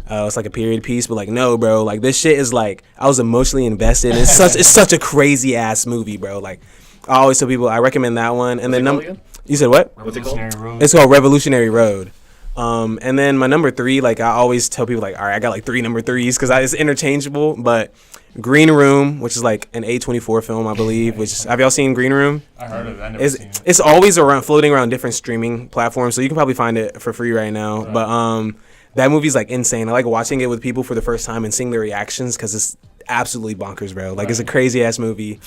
it's like a period piece, but like no, bro. Like this shit is like I was emotionally invested. It's such a crazy ass movie, bro. Like I always tell people I recommend that one. And then you said what? What's it called? It's called Revolutionary Road. And then my number 3, like I always tell people, like, all right, I got like 3 number 3s because it's interchangeable. But Green Room, which is like an A24 film, I believe. Which have y'all seen Green Room? I heard of it. I never seen it. It's always floating around different streaming platforms, so you can probably find it for free right now. Right. But that movie's like insane. I like watching it with people for the first time and seeing their reactions because it's absolutely bonkers, bro. Like it's a crazy ass movie.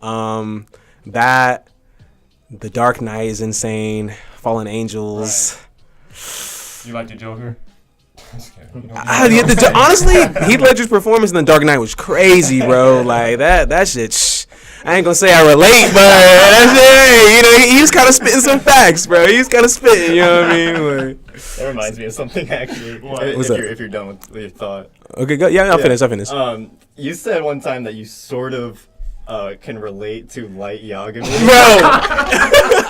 That The Dark Knight is insane. Fallen Angels. Right. You like the Joker? Honestly, Heath Ledger's performance in The Dark Knight was crazy, bro. Like that shit. I ain't gonna say I relate, but that shit, you know, he was kind of spitting some facts, bro. He was kind of spitting, you know what I mean? Like, that reminds me of something actually. If you're done with your thought. Okay, go. Yeah, I'll finish. You said one time that you sort of can relate to Light Yagami. Bro!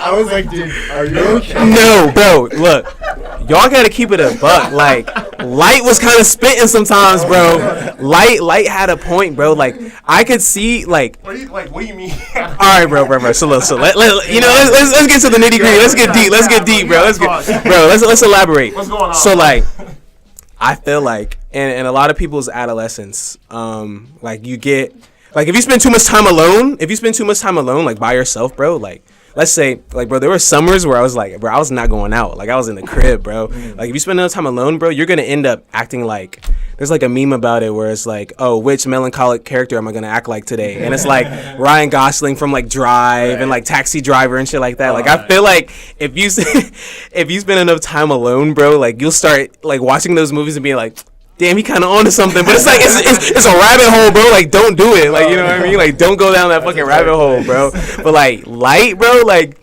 I was like, dude, are you okay? No, bro, look. Y'all gotta keep it a buck. Like, Light was kind of spitting sometimes, bro. Light had a point, bro. Like, I could see, like... What do you mean? All right, bro. So let's get to the nitty gritty. Let's get deep, bro. Let's elaborate. What's going on? So, like, I feel like, in a lot of people's adolescence, like, you get... Like, if you spend too much time alone, like, by yourself, bro, like, let's say, like, bro, there were summers where I was like, bro, I was not going out. Like, I was in the crib, bro. Like, if you spend enough time alone, bro, you're going to end up acting like, there's like a meme about it where it's like, oh, which melancholic character am I going to act like today? And it's like Ryan Gosling from, like, Drive and, like, Taxi Driver and shit like that. Like, I feel like if you spend enough time alone, bro, like, you'll start, like, watching those movies and being like, damn, he kind of onto something, but it's like it's a rabbit hole, bro. Like, don't do it. Like, you know what I mean? Like, don't go down that fucking rabbit hole, bro. But like, Light, bro, like,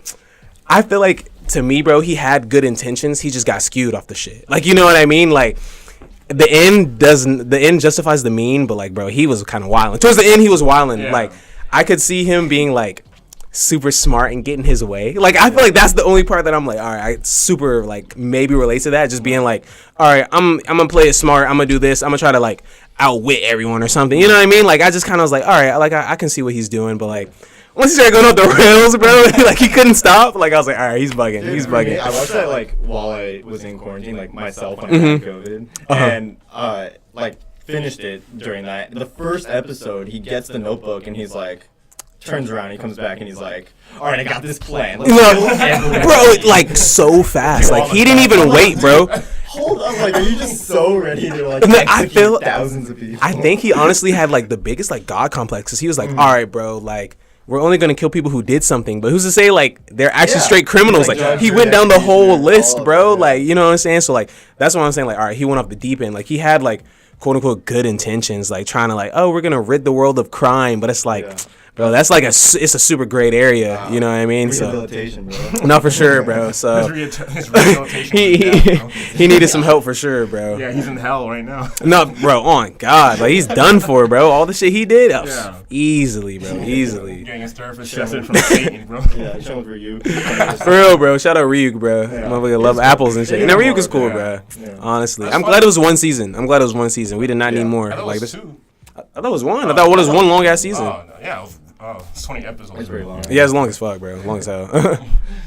I feel like to me, bro, he had good intentions. He just got skewed off the shit. Like, you know what I mean? Like, the end justifies the mean, but like, bro, he was kind of wilding. Towards the end, he was wilding. Yeah. Like, I could see him being like super smart and getting his way. Like, I feel like that's the only part that I'm like, all right, I super like maybe relate to that. Just being like, all right, I'm gonna play it smart. I'm gonna do this. I'm gonna try to like outwit everyone or something. You know what I mean? Like, I just kind of was like, all right, like I can see what he's doing, but like once he started going off the rails, bro, like he couldn't stop. Like, I was like, all right, he's bugging. Dude, he's bugging. I watched that like while I was in quarantine, like myself when I had COVID, and like finished it during that. The first episode, he gets the notebook and he's like. Turns around, he comes back, and he's like, all right, I got this plan. Bro, like, so fast. Like, he didn't even wait, bro. Hold up, like, are you just so ready to, like, execute thousands of people? I think he honestly had, like, the biggest, like, God complex, because he was like, all right, bro, like, we're only going to kill people who did something, but who's to say, like, they're actually straight criminals? Like, he went down the whole list, bro. Like, you know what I'm saying? So, like, that's what I'm saying. Like, all right, he went off the deep end. Like, he had, like, quote-unquote good intentions, like, trying to, like, oh, we're going to rid the world of crime, but it's like... Bro, that's like it's a super great area. Wow. You know what I mean? Rehabilitation, so, bro. No, for sure, bro. So his rehabilitation. he needed some help for sure, bro. Yeah, he's in hell right now. No, bro. On God, like he's done for, bro. All the shit he did, easily, bro. Easily. Getting his therapist session from Satan, bro. Yeah, show for you. For real, bro. Shout out Ryuk, bro. Motherfucker love apples and shit. Ryuk is cool, bro. Honestly, I'm glad it was one season. We did not need more. Like this. I thought it was one. I thought it was one long ass season. Oh, no. Yeah. It's 20 episodes. It's very long. Yeah, it's long as fuck, bro. Long as hell.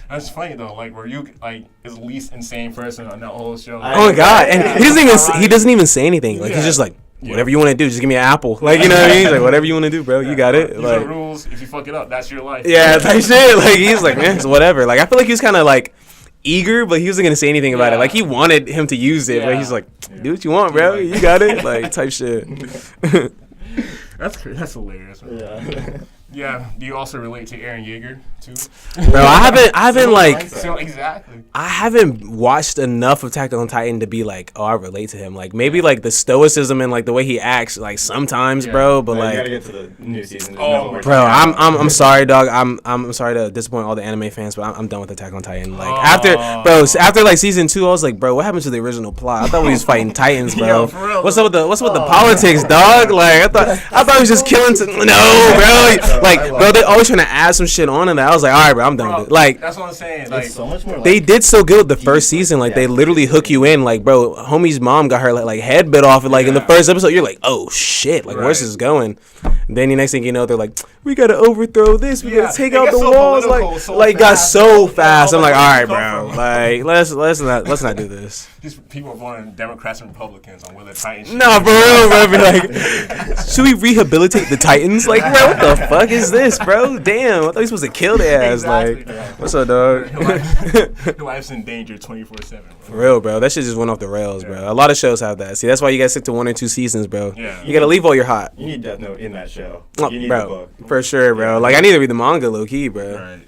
That's funny though. Like, were you like is the least insane person on that whole show? Oh my God! And he doesn't even say anything. Like he's just like, whatever you want to do, just give me an apple. Like, you know what I mean? He's like, whatever you want to do, bro. You got it. These like are rules. If you fuck it up, that's your life. Yeah, that shit. Like he's like, man, it's whatever. Like I feel like he was kind of like eager, but he wasn't gonna say anything about it. Like he wanted him to use it, but he's like, do what you want, bro. You got it. Like type shit. That's hilarious. Man. Yeah. Yeah. Do you also relate to Eren Yeager too? Bro, I haven't like exactly. I haven't watched enough of Attack on Titan to be like, oh, I relate to him. Like maybe like the stoicism and like the way he acts, like sometimes, bro. But like, you gotta get to the new season. Bro, I'm sorry, dog. I'm sorry to disappoint all the anime fans, but I'm done with Attack on Titan. Like after like season 2, I was like, bro, what happened to the original plot? I thought we was fighting Titans, bro. Yo, what's up with the politics, dog? Like I thought he was just killing. No, bro. Like, bro, they always trying to add some shit on, and I was like, all right, bro, I'm done with it. Like, that's what I'm saying. Like, so much more. They did so good with the first season. Like, they literally hook you in. Like, bro, homie's mom got her like head bit off. And, like in the first episode, you're like, oh shit, like where's this going? And then the next thing you know, they're like, we gotta overthrow this. We gotta take out the walls. Like got so fast. I'm like, all right, bro. Like, let's not do this. These people are voting Democrats and Republicans on whether Titans. No, for real, bro. Be like, should we rehabilitate the Titans? Like, bro, what the fuck is this, bro? Damn, I thought we were supposed to kill their ass. Exactly. Like, what's up, dog? Your life's in danger 24/7. For real, bro. That shit just went off the rails, bro. A lot of shows have that. See, that's why you guys stick to 1 or 2 seasons, bro. Yeah. You gotta leave while you're hot. You need Death Note in that show. Oh, You need bro, the book. for sure, bro. Like, I need to read the manga, low key, bro. Right.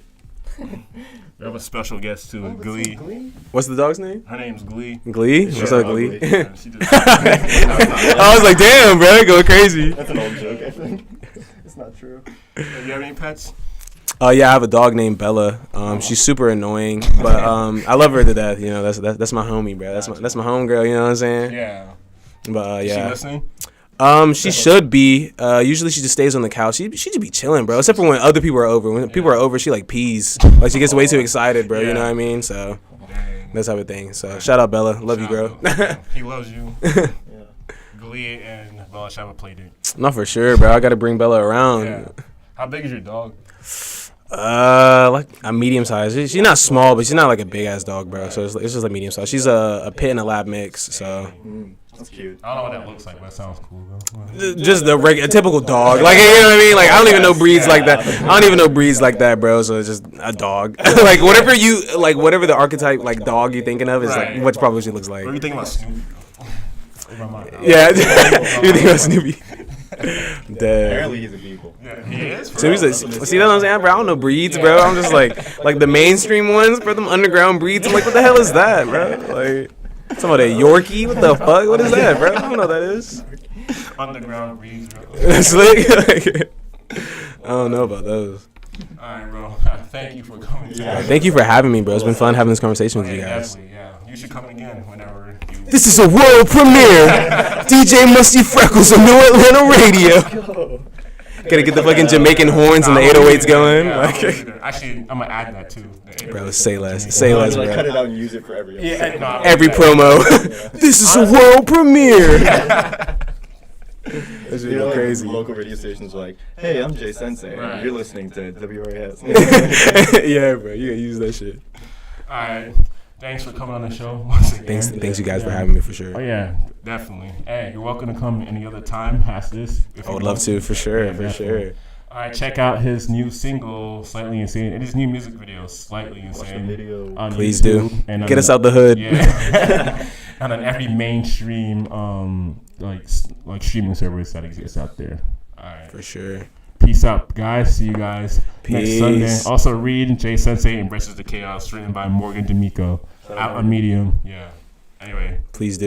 We have a special guest too, Glee. What's the dog's name? Her name's Glee. Glee? Sure, What's up, Glee? Yeah, she just I was like, damn, bro, going crazy. That's an old joke, I think. It's not true. Do you have any pets? Yeah, I have a dog named Bella. She's super annoying, but I love her to death. You know, that's my homie, bro. That's my homegirl. You know what I'm saying? Yeah. But Is she listening? She should be. Usually she just stays on the couch. She just be chilling, bro. Except for when other people are over. When people are over, she like pees. Like she gets way too excited, bro. You know what I mean? So that type of thing. So shout out Bella, love you, girl. He loves you. Glee and Bella should have a play date. No, for sure, bro. I gotta bring Bella around. Yeah. How big is your dog? Like a medium size. She's not small, but she's not like a big ass dog, bro. So it's just like medium size. She's a pit and a lab mix. So. That's cute. I don't know what that looks like, but it sounds cool though. Just a typical dog, like, you know what I mean. Like I don't even know breeds like that. I don't even know breeds like that, bro. So it's just a dog. Like whatever the archetype like dog you're thinking of is like what probably she looks like. What are you thinking about Snoopy? Yeah, you're thinking about Snoopy. Apparently he's a beagle. Yeah, he is. Snoopy's like, see what I'm saying, bro? I don't know breeds, bro. I'm just like the mainstream ones for them underground breeds. I'm like, what the hell is that, bro? Like. Some of that Yorkie, what the fuck? What is that, bro? I don't know what that is. Underground breeds, bro. That's like, I don't know about those. Alright, bro. Thank you for coming. Yeah. Thank you for having me, bro. It's been fun having this conversation with you guys. Yeah, you should come again whenever you. This is a world premiere. DJ Musty Freckles on New Atlanta Radio. Gotta get the fucking Jamaican horns and the 808s going. Actually, I'm gonna add that too. Bro, say less. Say less, bro. Cut it out and use it for every episode. Every promo. This is a world premiere. That's really crazy. Local radio stations like, hey, I'm Jay Sensei. Right. You're listening to WRS. Yeah, bro. You gotta use that shit. Alright. Thanks for coming on the show. Thanks you guys for having me, for sure. Oh yeah, definitely. Hey, you're welcome to come any other time past this. I would love to, for sure, for sure. All right, check out his new single, Slightly Insane, and his new music video, Slightly Insane. Please do. And get us out the hood. Yeah. And on every mainstream like streaming service that exists out there. All right. For sure. Peace out, guys. See you guys Peace. Next Sunday. Also, read Jay Sensei Embraces the Chaos, written by Morgan D'Amico. Out on Medium. Yeah. Anyway. Please do.